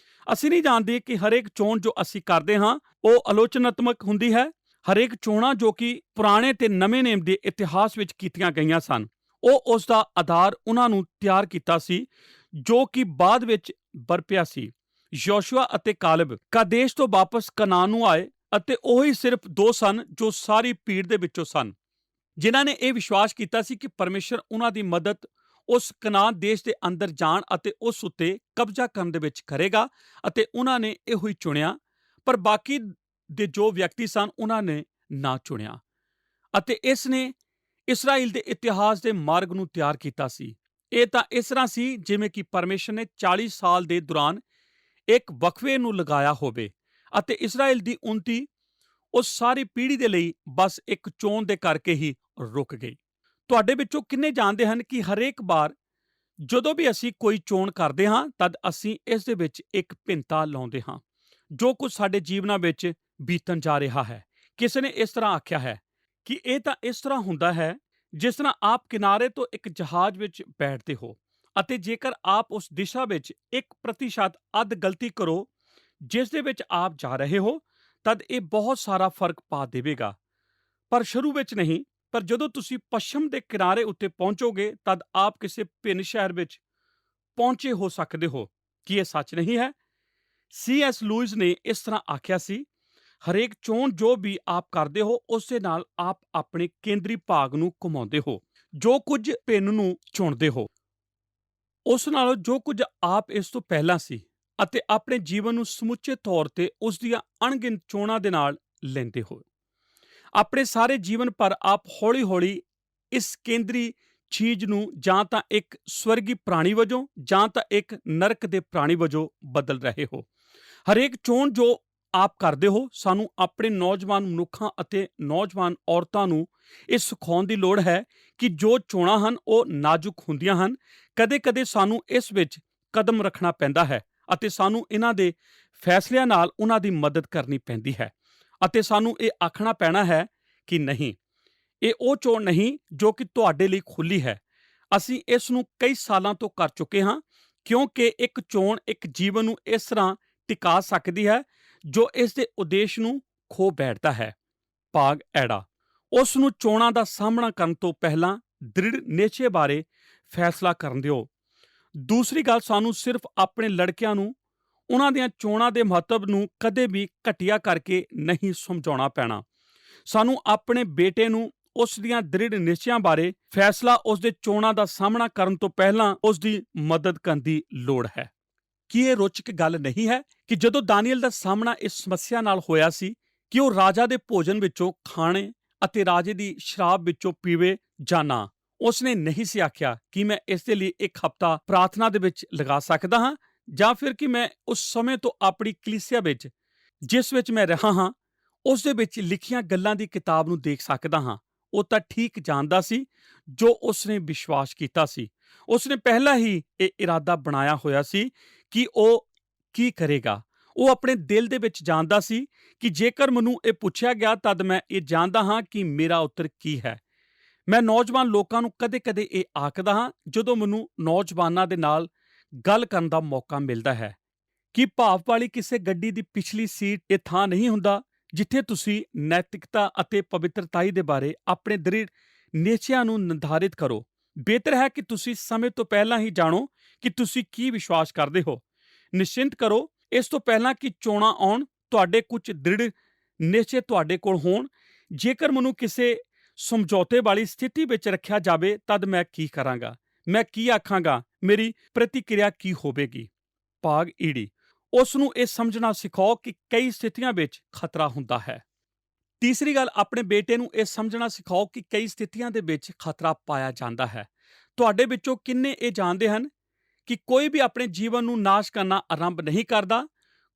ਅਸੀਂ ਨਹੀਂ ਜਾਣਦੇ ਕਿ ਹਰੇਕ ਚੋਣ ਜੋ ਅਸੀਂ ਕਰਦੇ ਹਾਂ ਉਹ ਆਲੋਚਨਾਤਮਕ ਹੁੰਦੀ ਹੈ। ਹਰੇਕ ਚੋਣਾਂ ਜੋ ਕਿ ਪੁਰਾਣੇ ਤੇ ਨਵੇਂ ਨੇਮ ਦੇ ਇਤਿਹਾਸ ਵਿੱਚ ਕੀਤੀਆਂ ਗਈਆਂ ਸਨ, ਉਹ ਉਸ ਦਾ ਆਧਾਰ ਉਹਨਾਂ ਨੂੰ ਤਿਆਰ ਕੀਤਾ ਸੀ ਜੋ ਕਿ ਬਾਅਦ ਵਿੱਚ ਬਰਪਿਆ ਸੀ। ਯੋਸ਼ੂਆ ਅਤੇ ਕਾਲਬ ਕਾਦੇਸ਼ ਤੋਂ ਵਾਪਸ ਕਨਾਨ ਨੂੰ ਆਏ ਅਤੇ ਉਹੀ ਸਿਰਫ 2 ਸਨ ਜੋ ਸਾਰੀ ਭੀੜ ਦੇ ਵਿੱਚੋਂ ਸਨ, ਜਿਨ੍ਹਾਂ ਨੇ ਇਹ ਵਿਸ਼ਵਾਸ ਕੀਤਾ ਸੀ ਕਿ ਪਰਮੇਸ਼ਰ ਉਹਨਾਂ ਦੀ ਮਦਦ ਉਸ ਕਨਾਨ ਦੇਸ਼ ਦੇ ਅੰਦਰ ਜਾਣ ਅਤੇ ਉਸ ਉੱਤੇ ਕਬਜ਼ਾ ਕਰਨ ਦੇ ਵਿੱਚ ਕਰੇਗਾ ਅਤੇ ਉਹਨਾਂ ਨੇ ਇਹੋ ਹੀ ਚੁਣਿਆ। ਪਰ ਬਾਕੀ ਦੇ ਜੋ ਵਿਅਕਤੀ ਸਨ ਉਹਨਾਂ ਨੇ ਨਾ ਚੁਣਿਆ ਅਤੇ ਇਸ ਨੇ ਇਸਰਾਇਲ ਦੇ ਇਤਿਹਾਸ ਦੇ ਮਾਰਗ ਨੂੰ ਤਿਆਰ ਕੀਤਾ ਸੀ। ਇਹ ਤਾਂ ਇਸ ਤਰ੍ਹਾਂ ਸੀ ਜਿਵੇਂ ਕਿ ਪਰਮੇਸ਼ਰ ਨੇ 40 ਸਾਲ ਦੇ ਦੌਰਾਨ ਇੱਕ ਵਕਫੇ ਨੂੰ ਲਗਾਇਆ ਹੋਵੇ ਅਤੇ ਇਸਰਾਇਲ ਦੀ ਉਨਤੀ ਉਸ ਸਾਰੀ ਪੀੜ੍ਹੀ ਦੇ ਲਈ ਬਸ ਇੱਕ ਚੋਣ ਦੇ ਕਰਕੇ ਹੀ ਰੁਕ ਗਈ। ਤੁਹਾਡੇ ਵਿੱਚੋਂ ਕਿੰਨੇ ਜਾਣਦੇ ਹਨ ਕਿ ਹਰੇਕ ਵਾਰ ਜਦੋਂ ਵੀ ਅਸੀਂ ਕੋਈ ਚੋਣ ਕਰਦੇ ਹਾਂ ਤਦ ਅਸੀਂ ਇਸ ਦੇ ਵਿੱਚ ਇੱਕ ਭਿੰਨਤਾ ਲਾਉਂਦੇ ਹਾਂ ਜੋ ਕੁਝ ਸਾਡੇ ਜੀਵਨਾਂ ਵਿੱਚ ਬੀਤਣ ਜਾ ਰਿਹਾ ਹੈ। ਕਿਸੇ ਨੇ ਇਸ ਤਰ੍ਹਾਂ ਆਖਿਆ ਹੈ ਕਿ ਇਹ ਤਾਂ ਇਸ ਤਰ੍ਹਾਂ ਹੁੰਦਾ ਹੈ ਜਿਸ ਤਰ੍ਹਾਂ ਆਪ ਕਿਨਾਰੇ ਤੋਂ ਇੱਕ ਜਹਾਜ਼ ਵਿੱਚ ਬੈਠਦੇ ਹੋ ਅਤੇ ਜੇਕਰ ਆਪ ਉਸ ਦਿਸ਼ਾ ਵਿੱਚ 1% ਅੱਧ ਗਲਤੀ ਕਰੋ ਜਿਸ ਦੇ ਵਿੱਚ ਆਪ ਜਾ ਰਹੇ ਹੋ, ਤਦ ਇਹ ਬਹੁਤ ਸਾਰਾ ਫਰਕ ਪਾ ਦੇਵੇਗਾ। ਪਰ ਸ਼ੁਰੂ ਵਿੱਚ ਨਹੀਂ, ਪਰ ਜਦੋਂ ਤੁਸੀਂ ਪੱਛਮ ਦੇ ਕਿਨਾਰੇ ਉੱਤੇ ਪਹੁੰਚੋਗੇ ਤਦ ਆਪ ਕਿਸੇ ਭਿੰਨ ਸ਼ਹਿਰ ਵਿੱਚ ਪਹੁੰਚੇ ਹੋ ਸਕਦੇ ਹੋ। ਕੀ ਇਹ ਸੱਚ ਨਹੀਂ ਹੈ? C.S. ਲੂਇਸ ਨੇ ਇਸ ਤਰ੍ਹਾਂ ਆਖਿਆ ਸੀ, ਹਰੇਕ ਚੋਣ ਜੋ ਵੀ ਆਪ ਕਰਦੇ ਹੋ ਉਸ ਦੇ ਨਾਲ ਆਪ ਆਪਣੇ ਕੇਂਦਰੀ ਭਾਗ ਨੂੰ ਘੁਮਾਉਂਦੇ ਹੋ। ਜੋ ਕੁਝ ਭਿੰਨ ਨੂੰ ਚੁਣਦੇ ਹੋ ਉਸ ਨਾਲੋਂ ਜੋ ਕੁਝ ਆਪ ਇਸ ਤੋਂ ਪਹਿਲਾਂ ਸੀ ਅਤੇ ਆਪਣੇ ਜੀਵਨ ਨੂੰ ਸਮੁੱਚੇ ਤੌਰ ਤੇ ਉਸ ਦੀਆਂ ਅਣਗਿਣਤ ਚੋਣਾਂ ਦੇ ਨਾਲ ਲੈਂਦੇ ਹੋ। ਆਪਣੇ ਸਾਰੇ ਜੀਵਨ ਪਰ ਆਪ ਹੌਲੀ-ਹੌਲੀ ਇਸ ਕੇਂਦਰੀ ਚੀਜ਼ ਨੂੰ ਜਾਂ ਤਾਂ ਇੱਕ ਸਵਰਗੀ ਪ੍ਰਾਣੀ ਵਜੋਂ ਜਾਂ ਤਾਂ ਇੱਕ ਨਰਕ ਦੇ ਪ੍ਰਾਣੀ ਵਜੋਂ ਬਦਲ ਰਹੇ ਹੋ। ਹਰੇਕ ਚੋਣ ਜੋ ਆਪ ਕਰਦੇ ਹੋ, ਸਾਨੂੰ ਆਪਣੇ ਨੌਜਵਾਨ ਮਨੁੱਖਾਂ ਅਤੇ ਨੌਜਵਾਨ ਔਰਤਾਂ ਨੂੰ ਇਹ ਸਿਖਾਉਣ ਦੀ ਲੋੜ ਹੈ ਕਿ ਜੋ ਚੋਣਾਂ ਹਨ ਉਹ ਨਾਜ਼ੁਕ ਹੁੰਦੀਆਂ ਹਨ। ਕਦੇ-ਕਦੇ ਸਾਨੂੰ ਇਸ ਵਿੱਚ ਕਦਮ ਰੱਖਣਾ ਪੈਂਦਾ ਹੈ ਅਤੇ ਸਾਨੂੰ ਇਹਨਾਂ ਦੇ ਫੈਸਲਿਆਂ ਨਾਲ ਉਹਨਾਂ ਦੀ ਮਦਦ ਕਰਨੀ ਪੈਂਦੀ ਹੈ ਅਤੇ ਸਾਨੂੰ ਇਹ ਆਖਣਾ ਪੈਣਾ ਹੈ ਕਿ ਨਹੀਂ, ਇਹ ਉਹ ਚੋਣ ਨਹੀਂ ਜੋ ਕਿ ਤੁਹਾਡੇ ਲਈ ਖੁੱਲੀ ਹੈ। ਅਸੀਂ ਇਸ ਨੂੰ ਕਈ ਸਾਲਾਂ ਤੋਂ ਕਰ ਚੁੱਕੇ ਹਾਂ, ਕਿਉਂਕਿ ਇੱਕ ਚੋਣ ਇੱਕ ਜੀਵਨ ਨੂੰ ਇਸ ਤਰ੍ਹਾਂ ਟਿਕਾ ਸਕਦੀ ਹੈ ਜੋ ਇਸ ਦੇ ਉਦੇਸ਼ ਨੂੰ ਖੋ ਬੈਠਦਾ ਹੈ। ਭਾਗ ਐੜਾ, ਉਸ ਨੂੰ ਚੋਣਾਂ ਦਾ ਸਾਹਮਣਾ ਕਰਨ ਤੋਂ ਪਹਿਲਾਂ ਦ੍ਰਿੜ ਨਿਸ਼ਚੇ ਬਾਰੇ ਫੈਸਲਾ ਕਰਨ ਦਿਓ। ਦੂਸਰੀ ਗੱਲ, ਸਾਨੂੰ ਸਿਰਫ ਆਪਣੇ ਲੜਕਿਆਂ ਨੂੰ ਉਹਨਾਂ ਦੀਆਂ ਚੋਣਾਂ ਦੇ ਮਹੱਤਵ ਨੂੰ ਕਦੇ ਵੀ ਘਟੀਆ ਕਰਕੇ ਨਹੀਂ ਸਮਝਾਉਣਾ ਪੈਣਾ। ਸਾਨੂੰ ਆਪਣੇ ਬੇਟੇ ਨੂੰ ਉਸ ਦੀਆਂ ਦ੍ਰਿੜ ਨਿਸ਼ਚਿਆਂ ਬਾਰੇ ਫੈਸਲਾ ਉਸ ਦੇ ਚੋਣਾਂ ਦਾ ਸਾਹਮਣਾ ਕਰਨ ਤੋਂ ਪਹਿਲਾਂ ਉਸ ਦੀ ਮਦਦ ਕਰਨ ਦੀ ਲੋੜ ਹੈ। ਕੀ ਇਹ ਰੋਚਕ ਗੱਲ ਨਹੀਂ ਹੈ ਕਿ ਜਦੋਂ ਦਾਨੀਏਲ ਦਾ ਸਾਹਮਣਾ ਇਸ ਸਮੱਸਿਆ ਨਾਲ ਹੋਇਆ ਸੀ ਕਿ ਉਹ ਰਾਜਾ ਦੇ ਭੋਜਨ ਵਿੱਚੋਂ ਖਾਣੇ ਅਤੇ ਰਾਜੇ ਦੀ ਸ਼ਰਾਬ ਵਿੱਚੋਂ ਪੀਵੇ ਜਾਂ ਨਾ, ਉਸਨੇ ਨਹੀਂ ਸੀ ਆਖਿਆ ਕਿ ਮੈਂ ਇਸ ਦੇ ਲਈ ਇੱਕ ਹਫ਼ਤਾ ਪ੍ਰਾਰਥਨਾ ਦੇ ਵਿੱਚ ਲਗਾ ਸਕਦਾ ਹਾਂ ਜਾਂ ਫਿਰ ਕਿ ਮੈਂ ਉਸ ਸਮੇਂ ਤੋਂ ਆਪਣੀ ਕਲੀਸਿਆ ਵਿੱਚ, ਜਿਸ ਵਿੱਚ ਮੈਂ ਰਿਹਾ ਹਾਂ, ਉਸ ਦੇ ਵਿੱਚ ਲਿਖੀਆਂ ਗੱਲਾਂ ਦੀ ਕਿਤਾਬ ਨੂੰ ਦੇਖ ਸਕਦਾ ਹਾਂ। ਉਹ ਤਾਂ ਠੀਕ ਜਾਣਦਾ ਸੀ ਜੋ ਉਸਨੇ ਵਿਸ਼ਵਾਸ ਕੀਤਾ ਸੀ। ਉਸਨੇ ਪਹਿਲਾਂ ਹੀ ਇਹ ਇਰਾਦਾ ਬਣਾਇਆ ਹੋਇਆ ਸੀ ਕਿ ਉਹ ਕੀ ਕਰੇਗਾ। ਉਹ ਆਪਣੇ ਦਿਲ ਦੇ ਵਿੱਚ ਜਾਣਦਾ ਸੀ ਕਿ ਜੇਕਰ ਮੈਨੂੰ ਇਹ ਪੁੱਛਿਆ ਗਿਆ ਤਦ ਮੈਂ ਇਹ ਜਾਣਦਾ ਹਾਂ ਕਿ ਮੇਰਾ ਉੱਤਰ ਕੀ ਹੈ। ਮੈਂ ਨੌਜਵਾਨ ਲੋਕਾਂ ਨੂੰ ਕਦੇ-ਕਦੇ ਇਹ ਆਖਦਾ ਹਾਂ ਜਦੋਂ ਮੈਨੂੰ ਨੌਜਵਾਨਾਂ ਦੇ ਨਾਲ ਗੱਲ ਕਰਨ ਦਾ ਮੌਕਾ ਮਿਲਦਾ ਹੈ ਕਿ ਭਾਵ ਵਾਲੀ ਕਿਸੇ ਗੱਡੀ ਦੀ ਪਿਛਲੀ ਸੀਟ ਇਹ ਥਾਂ ਨਹੀਂ ਹੁੰਦਾ ਜਿੱਥੇ ਤੁਸੀਂ ਨੈਤਿਕਤਾ ਅਤੇ ਪਵਿੱਤਰਤਾਈ ਦੇ ਬਾਰੇ ਆਪਣੇ ਦ੍ਰਿੜ ਨਿਸ਼ਚਿਆਂ ਨੂੰ ਨਿਰਧਾਰਿਤ ਕਰੋ। ਬਿਹਤਰ ਹੈ ਕਿ ਤੁਸੀਂ ਸਮੇਂ ਤੋਂ ਪਹਿਲਾਂ ਹੀ ਜਾਣੋ ਕਿ ਤੁਸੀਂ ਕੀ ਵਿਸ਼ਵਾਸ ਕਰਦੇ ਹੋ। ਨਿਸ਼ਚਿੰਤ ਕਰੋ ਇਸ ਤੋਂ ਪਹਿਲਾਂ ਕਿ ਚੋਣਾਂ ਆਉਣ, ਤੁਹਾਡੇ ਕੁਝ ਦ੍ਰਿੜ ਨਿਸ਼ਚੇ ਤੁਹਾਡੇ ਕੋਲ ਹੋਣ। ਜੇਕਰ ਮੈਨੂੰ ਕਿਸੇ ਸਮਝੌਤੇ ਵਾਲੀ ਸਥਿਤੀ ਵਿੱਚ ਰੱਖਿਆ ਜਾਵੇ ਤਦ ਮੈਂ ਕੀ ਕਰਾਂਗਾ, ਮੈਂ ਕੀ ਆਖਾਂਗਾ, ਮੇਰੀ ਪ੍ਰਤੀਕਿਰਿਆ ਕੀ ਹੋਵੇਗੀ। ਭਾਗ ਈੜੀ, ਉਸ ਨੂੰ ਇਹ ਸਮਝਣਾ ਸਿਖਾਓ ਕਿ ਕਈ ਸਥਿਤੀਆਂ ਵਿੱਚ ਖਤਰਾ ਹੁੰਦਾ ਹੈ। ਤੀਸਰੀ ਗੱਲ, ਆਪਣੇ ਬੇਟੇ ਨੂੰ ਇਹ ਸਮਝਣਾ ਸਿਖਾਓ ਕਿ ਕਈ ਸਥਿਤੀਆਂ ਦੇ ਵਿੱਚ ਖਤਰਾ ਪਾਇਆ ਜਾਂਦਾ ਹੈ। ਤੁਹਾਡੇ ਵਿੱਚੋਂ ਕਿੰਨੇ ਇਹ ਜਾਣਦੇ ਹਨ ਕਿ ਕੋਈ ਵੀ ਆਪਣੇ ਜੀਵਨ ਨੂੰ ਨਾਸ਼ ਕਰਨਾ ਆਰੰਭ ਨਹੀਂ ਕਰਦਾ।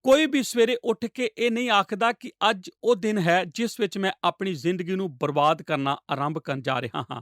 ਕੋਈ ਵੀ ਸਵੇਰੇ ਉੱਠ ਕੇ ਇਹ ਨਹੀਂ ਆਖਦਾ ਕਿ ਅੱਜ ਉਹ ਦਿਨ ਹੈ ਜਿਸ ਵਿੱਚ ਮੈਂ ਆਪਣੀ ਜ਼ਿੰਦਗੀ ਨੂੰ ਬਰਬਾਦ ਕਰਨਾ ਆਰੰਭ ਕਰਨ ਜਾ ਰਿਹਾ ਹਾਂ।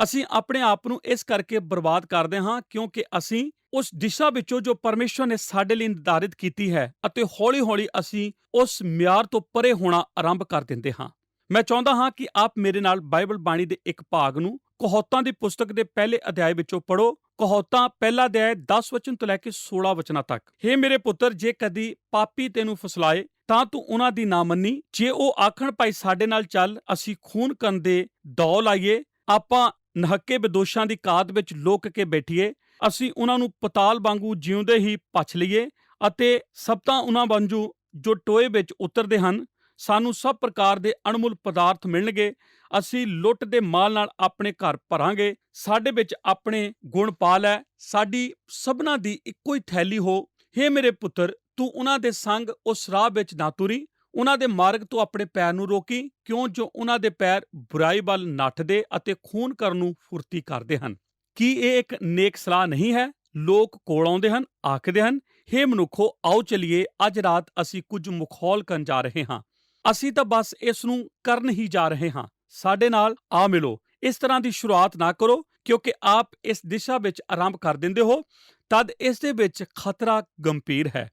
ਅਸੀਂ ਆਪਣੇ ਆਪ ਨੂੰ ਇਸ ਕਰਕੇ ਬਰਬਾਦ ਕਰਦੇ ਹਾਂ ਕਿਉਂਕਿ ਅਸੀਂ ਉਸ ਦਿਸ਼ਾ ਵਿੱਚੋਂ ਜੋ ਪਰਮੇਸ਼ਵਰ ਨੇ ਸਾਡੇ ਲਈ ਨਿਰਧਾਰਿਤ ਕੀਤੀ ਹੈ ਅਤੇ ਹੌਲੀ-ਹੌਲੀ ਅਸੀਂ ਉਸ ਮਿਆਰ ਤੋਂ ਪਰੇ ਹੋਣਾ ਆਰੰਭ ਕਰ ਦਿੰਦੇ ਹਾਂ। ਮੈਂ ਚਾਹੁੰਦਾ ਹਾਂ ਕਿ ਆਪ ਮੇਰੇ ਨਾਲ ਬਾਈਬਲ ਬਾਣੀ ਦੇ ਇੱਕ ਭਾਗ ਨੂੰ ਕਹੌਤਾਂ ਦੀ ਪੁਸਤਕ ਦੇ ਪਹਿਲੇ ਅਧਿਆਇ ਵਿੱਚੋਂ ਪੜ੍ਹੋ। ਕਹੌਤਾਂ ਪਹਿਲਾ ਅਧਿਆਇ 10 ਵਚਨ ਤੋਂ ਲੈ ਕੇ 16 ਵਚਨਾਂ ਤੱਕ। ਹੇ ਮੇਰੇ ਪੁੱਤਰ, ਜੇ ਕਦੀ ਪਾਪੀ ਤੈਨੂੰ ਫਸਲਾਏ ਤਾਂ ਤੂੰ ਉਹਨਾਂ ਦੀ ਨਾ ਮੰਨੀ। ਜੇ ਉਹ ਆਖਣ ਭਾਈ ਸਾਡੇ ਨਾਲ ਚੱਲ, ਅਸੀਂ ਖੂਨ ਕਰਨ ਦੇ ਦੌ ਲਾਈਏ, ਆਪਾਂ ਨਹੱਕੇ ਬਦੋਸ਼ਾਂ ਦੀ ਕਾਤ ਵਿੱਚ ਲੁਕ ਕੇ ਬੈਠੀਏ, ਅਸੀਂ ਉਹਨਾਂ ਨੂੰ ਪਤਾਲ ਵਾਂਗੂ ਜਿਉਂਦੇ ਹੀ ਪਛ ਲਈਏ ਅਤੇ ਸਬਤਾਂ ਉਹਨਾਂ ਵਾਂਝੂ ਜੋ ਟੋਏ ਵਿੱਚ ਉਤਰਦੇ ਹਨ। ਸਾਨੂੰ ਸਭ ਪ੍ਰਕਾਰ ਦੇ ਅਣਮੁੱਲ ਪਦਾਰਥ ਮਿਲਣਗੇ, ਅਸੀਂ ਲੁੱਟ ਦੇ ਮਾਲ ਨਾਲ ਆਪਣੇ ਘਰ ਭਰਾਂਗੇ। ਸਾਡੇ ਵਿੱਚ ਆਪਣੇ ਗੁਣ ਪਾ ਲੈ, ਸਾਡੀ ਸਭਨਾਂ ਦੀ ਇੱਕੋ ਹੀ ਥੈਲੀ ਹੋ। ਹੇ ਮੇਰੇ ਪੁੱਤਰ, ਤੂੰ ਉਹਨਾਂ ਦੇ ਸੰਗ ਉਸ ਰਾਹ ਵਿੱਚ ਨਾ ਤੁਰੀ, ਉਹਨਾਂ ਦੇ ਮਾਰਗ ਤੋਂ ਆਪਣੇ ਪੈਰ ਨੂੰ ਰੋਕੀ, ਕਿਉਂ ਜੋ ਉਹਨਾਂ ਦੇ ਪੈਰ ਬੁਰਾਈ ਵੱਲ ਨੱਠਦੇ ਅਤੇ ਖੂਨ ਕਰਨ ਨੂੰ ਫੁਰਤੀ ਕਰਦੇ ਹਨ। ਕੀ ਇਹ ਇੱਕ ਨੇਕ ਸਲਾਹ ਨਹੀਂ ਹੈ? ਲੋਕ ਕੋਲ ਆਉਂਦੇ ਹਨ, ਆਖਦੇ ਹਨ, ਹੇ ਮਨੁੱਖੋ, ਆਓ ਚਲੀਏ, ਅੱਜ ਰਾਤ ਅਸੀਂ ਕੁਝ ਮਖੌਲ ਕਰਨ ਜਾ ਰਹੇ ਹਾਂ। ਅਸੀਂ ਤਾਂ ਬਸ ਇਸ ਨੂੰ ਕਰਨ ਹੀ ਜਾ ਰਹੇ ਹਾਂ, ਸਾਡੇ ਨਾਲ ਆ ਮਿਲੋ। ਇਸ ਤਰ੍ਹਾਂ ਦੀ ਸ਼ੁਰੂਆਤ ਨਾ ਕਰੋ, ਕਿਉਂਕਿ ਆਪ ਇਸ ਦਿਸ਼ਾ ਵਿੱਚ ਆਰੰਭ ਕਰ ਦਿੰਦੇ ਹੋ ਤਦ ਇਸ ਦੇ ਵਿੱਚ ਖਤਰਾ ਗੰਭੀਰ ਹੈ।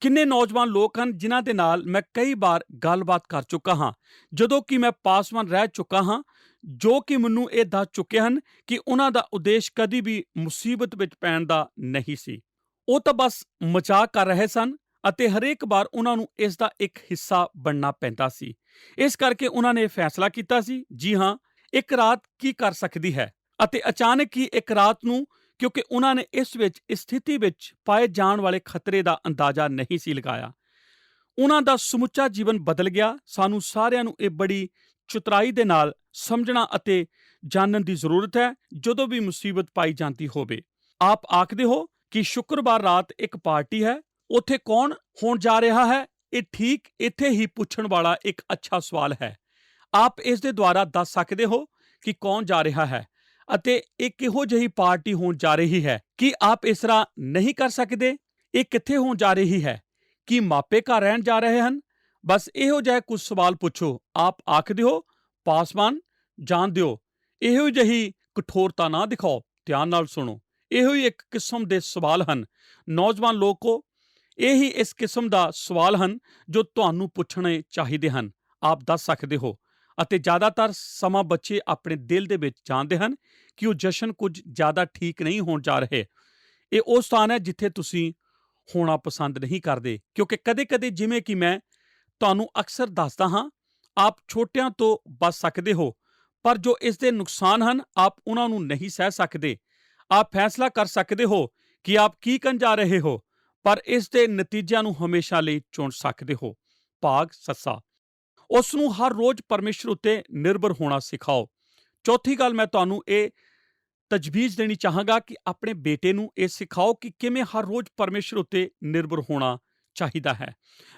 ਕਿੰਨੇ ਨੌਜਵਾਨ ਲੋਕ ਹਨ ਜਿਨ੍ਹਾਂ ਦੇ ਨਾਲ ਮੈਂ ਕਈ ਵਾਰ ਗੱਲਬਾਤ ਕਰ ਚੁੱਕਾ ਹਾਂ ਜਦੋਂ ਕਿ ਮੈਂ ਪਾਸਵਾਨ ਰਹਿ ਚੁੱਕਾ ਹਾਂ, ਜੋ ਕਿ ਮੈਨੂੰ ਇਹ ਦੱਸ ਚੁੱਕੇ ਹਨ ਕਿ ਉਹਨਾਂ ਦਾ ਉਦੇਸ਼ ਕਦੀ ਵੀ ਮੁਸੀਬਤ ਵਿੱਚ ਪੈਣ ਦਾ ਨਹੀਂ ਸੀ। ਉਹ ਤਾਂ ਬਸ ਮਜ਼ਾਕ ਕਰ ਰਹੇ ਸਨ ਅਤੇ ਹਰੇਕ ਵਾਰ ਉਹਨਾਂ ਨੂੰ ਇਸ ਦਾ ਇੱਕ ਹਿੱਸਾ ਬਣਨਾ ਪੈਂਦਾ ਸੀ। ਇਸ ਕਰਕੇ ਉਹਨਾਂ ਨੇ ਫੈਸਲਾ ਕੀਤਾ ਸੀ, ਜੀ ਹਾਂ, ਇੱਕ ਰਾਤ ਕੀ ਕਰ ਸਕਦੀ ਹੈ, ਅਤੇ ਅਚਾਨਕ ਹੀ ਇੱਕ ਰਾਤ ਨੂੰ, ਕਿਉਂਕਿ ਉਹਨਾਂ ਨੇ ਇਸ ਸਥਿਤੀ ਵਿੱਚ ਪਾਏ ਜਾਣ ਵਾਲੇ ਖਤਰੇ ਦਾ ਅੰਦਾਜ਼ਾ ਨਹੀਂ ਸੀ ਲਗਾਇਆ, ਉਹਨਾਂ ਦਾ ਸਮੁੱਚਾ ਜੀਵਨ ਬਦਲ ਗਿਆ। ਸਾਨੂੰ ਸਾਰਿਆਂ ਨੂੰ ਇਹ ਬੜੀ ਚਤੁਰਾਈ ਦੇ ਨਾਲ ਸਮਝਣਾ ਅਤੇ ਜਾਣਨ ਦੀ ਜ਼ਰੂਰਤ ਹੈ ਜਦੋਂ ਵੀ ਮੁਸੀਬਤ ਪਾਈ ਜਾਂਦੀ ਹੋਵੇ। ਆਪ ਆਖਦੇ ਹੋ ਕਿ ਸ਼ੁੱਕਰਵਾਰ ਰਾਤ ਇੱਕ ਪਾਰਟੀ ਹੈ, ਉੱਥੇ ਕੌਣ ਹੋਣ ਜਾ ਰਿਹਾ ਹੈ? ਇਹ ਠੀਕ ਇੱਥੇ ਹੀ ਪੁੱਛਣ ਵਾਲਾ ਇੱਕ ਅੱਛਾ ਸਵਾਲ ਹੈ। ਆਪ ਇਸ ਦੇ ਦੁਆਰਾ ਦੱਸ ਸਕਦੇ ਹੋ ਕਿ ਕੌਣ ਜਾ ਰਿਹਾ ਹੈ ਅਤੇ ਇਹ ਕਿਹੋ ਜਿਹੀ ਪਾਰਟੀ ਹੋਣ ਜਾ ਰਹੀ ਹੈ। ਕੀ ਆਪ ਇਸ ਤਰ੍ਹਾਂ ਨਹੀਂ ਕਰ ਸਕਦੇ? ਇਹ ਕਿੱਥੇ ਹੋਣ ਜਾ ਰਹੀ ਹੈ? ਕੀ ਮਾਪੇ ਘਰ ਰਹਿਣ ਜਾ ਰਹੇ ਹਨ? ਬਸ ਇਹੋ ਜਿਹੇ ਕੁਝ ਸਵਾਲ ਪੁੱਛੋ। ਆਪ ਆਖਦੇ ਹੋ ਪਾਸਵਾਨ ਜਾਣ ਦਿਓ, ਇਹੋ ਜਿਹੀ ਕਠੋਰਤਾ ਨਾ ਦਿਖਾਓ। ਧਿਆਨ ਨਾਲ ਸੁਣੋ, ਇਹੋ ਹੀ ਇੱਕ ਕਿਸਮ ਦੇ ਸਵਾਲ ਹਨ ਨੌਜਵਾਨ ਲੋਕੋ, ਇਹੀ ਇਸ ਕਿਸਮ ਦਾ ਸਵਾਲ ਹਨ ਜੋ ਤੁਹਾਨੂੰ ਪੁੱਛਣੇ ਚਾਹੀਦੇ ਹਨ। ਆਪ ਦੱਸ ਸਕਦੇ ਹੋ। ਅਤੇ ਜ਼ਿਆਦਾਤਰ ਸਮਾਂ ਬੱਚੇ ਆਪਣੇ ਦਿਲ ਦੇ ਵਿੱਚ ਜਾਣਦੇ ਹਨ ਕਿ ਉਹ ਜਸ਼ਨ ਕੁਝ ਜ਼ਿਆਦਾ ਠੀਕ ਨਹੀਂ ਹੋਣ ਜਾ ਰਹੇ। ਇਹ ਉਹ ਸਥਾਨ ਹੈ ਜਿੱਥੇ ਤੁਸੀਂ ਹੋਣਾ ਪਸੰਦ ਨਹੀਂ ਕਰਦੇ, ਕਿਉਂਕਿ ਕਦੇ-ਕਦੇ ਜਿਵੇਂ ਕਿ ਮੈਂ ਤੁਹਾਨੂੰ ਅਕਸਰ ਦੱਸਦਾ ਹਾਂ, ਆਪ ਛੋਟਿਆਂ ਤੋਂ ਬਚ ਸਕਦੇ ਹੋ, ਪਰ ਜੋ ਇਸ ਦੇ ਨੁਕਸਾਨ ਹਨ ਆਪ ਉਹਨਾਂ ਨੂੰ ਨਹੀਂ ਸਹਿ ਸਕਦੇ। ਆਪ ਫੈਸਲਾ ਕਰ ਸਕਦੇ ਹੋ ਕਿ ਆਪ ਕੀ ਕਰਨ ਜਾ ਰਹੇ ਹੋ, ਪਰ ਇਸ ਦੇ ਨਤੀਜਿਆਂ ਨੂੰ ਹਮੇਸ਼ਾ ਲਈ ਚੁਣ ਸਕਦੇ ਹੋ। ਭਾਗ ਸੱਸਾ, ਉਸ ਨੂੰ ਹਰ ਰੋਜ਼ ਪਰਮੇਸ਼ਰ ਉੱਤੇ ਨਿਰਭਰ ਹੋਣਾ ਸਿਖਾਓ। ਚੌਥੀ ਗੱਲ ਮੈਂ ਤੁਹਾਨੂੰ ਇਹ ਤਜਵੀਜ਼ ਦੇਣੀ ਚਾਹਾਂਗਾ ਕਿ ਆਪਣੇ ਬੇਟੇ ਨੂੰ ਇਹ ਸਿਖਾਓ ਕਿ ਕਿਵੇਂ ਹਰ ਰੋਜ਼ ਪਰਮੇਸ਼ਰ ਉੱਤੇ ਨਿਰਭਰ ਹੋਣਾ ਚਾਹੀਦਾ ਹੈ।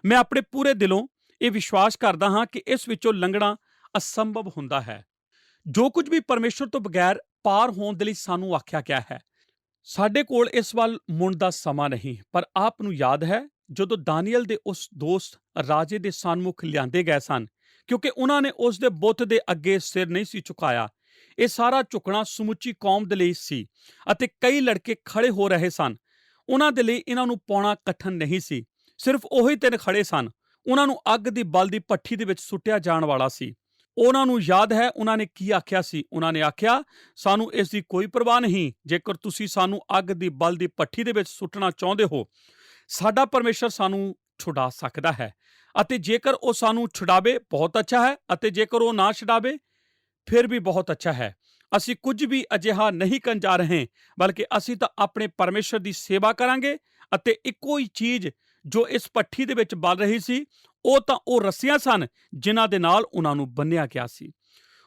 ਮੈਂ ਆਪਣੇ ਪੂਰੇ ਦਿਲੋਂ ਇਹ ਵਿਸ਼ਵਾਸ ਕਰਦਾ ਹਾਂ ਕਿ ਇਸ ਵਿੱਚੋਂ ਲੰਘਣਾ ਅਸੰਭਵ ਹੁੰਦਾ ਹੈ। ਜੋ ਕੁਝ ਵੀ ਪਰਮੇਸ਼ਰ ਤੋਂ ਬਗੈਰ ਪਾਰ ਹੋਣ ਦੇ ਲਈ ਸਾਨੂੰ ਆਖਿਆ ਗਿਆ ਹੈ, ਸਾਡੇ ਕੋਲ ਇਸ ਵੱਲ ਮੁੜਨ ਦਾ ਸਮਾਂ ਨਹੀਂ। ਪਰ ਆਪ ਨੂੰ ਯਾਦ ਹੈ ਜਦੋਂ ਦਾਨੀਏਲ ਦੇ ਉਸ ਦੋਸਤ ਰਾਜੇ ਦੇ ਸਨਮੁਖ ਲਿਆਂਦੇ ਗਏ ਸਨ, ਕਿਉਂਕਿ ਉਹਨਾਂ ਨੇ ਉਸ ਦੇ ਬੁੱਤ ਦੇ ਅੱਗੇ ਸਿਰ ਨਹੀਂ ਸੀ ਝੁਕਾਇਆ। ਇਹ ਸਾਰਾ ਝੁਕਣਾ ਸਮੁੱਚੀ ਕੌਮ ਦੇ ਲਈ ਸੀ ਅਤੇ ਕਈ ਲੜਕੇ ਖੜੇ ਹੋ ਰਹੇ ਸਨ। ਉਹਨਾਂ ਦੇ ਲਈ ਇਹਨਾਂ ਨੂੰ ਪਾਉਣਾ ਕਠਨ ਨਹੀਂ ਸੀ। ਸਿਰਫ ਉਹੀ 3 ਖੜੇ ਸਨ। ਉਹਨਾਂ ਨੂੰ ਅੱਗ ਦੀ ਬਲਦੀ ਭੱਠੀ ਦੇ ਵਿੱਚ ਸੁੱਟਿਆ ਜਾਣ ਵਾਲਾ ਸੀ। ਉਹਨਾਂ ਨੂੰ ਯਾਦ ਹੈ ਉਹਨਾਂ ਨੇ ਕੀ ਆਖਿਆ ਸੀ। ਉਹਨਾਂ ਨੇ ਆਖਿਆ, ਸਾਨੂੰ ਇਸ ਦੀ ਕੋਈ ਪਰਵਾਹ ਨਹੀਂ। ਜੇਕਰ ਤੁਸੀਂ ਸਾਨੂੰ ਅੱਗ ਦੀ ਬਲਦੀ ਭੱਠੀ ਦੇ ਵਿੱਚ ਸੁੱਟਣਾ ਚਾਹੁੰਦੇ ਹੋ, ਸਾਡਾ ਪਰਮੇਸ਼ਰ ਸਾਨੂੰ ਛੁਡਾ ਸਕਦਾ ਹੈ, ਅਤੇ ਜੇਕਰ ਉਹ ਸਾਨੂੰ ਛੁਡਾਵੇ ਬਹੁਤ ਅੱਛਾ ਹੈ, ਅਤੇ ਜੇਕਰ ਉਹ ਨਾ ਛੁਡਾਵੇ ਫਿਰ ਵੀ ਬਹੁਤ ਅੱਛਾ ਹੈ। ਅਸੀਂ ਕੁਝ ਵੀ ਅਜਿਹਾ ਨਹੀਂ ਕਰਨ ਜਾ ਰਹੇ, ਬਲਕਿ ਅਸੀਂ ਤਾਂ ਆਪਣੇ ਪਰਮੇਸ਼ਰ ਦੀ ਸੇਵਾ ਕਰਾਂਗੇ। ਅਤੇ ਇੱਕੋ ਹੀ ਚੀਜ਼ ਜੋ ਇਸ ਭੱਠੀ ਦੇ ਵਿੱਚ ਬਲ ਰਹੀ ਸੀ, ਉਹ ਤਾਂ ਉਹ ਰੱਸੀਆਂ ਸਨ ਜਿਨ੍ਹਾਂ ਦੇ ਨਾਲ ਉਹਨਾਂ ਨੂੰ ਬੰਨ੍ਹਿਆ ਗਿਆ ਸੀ।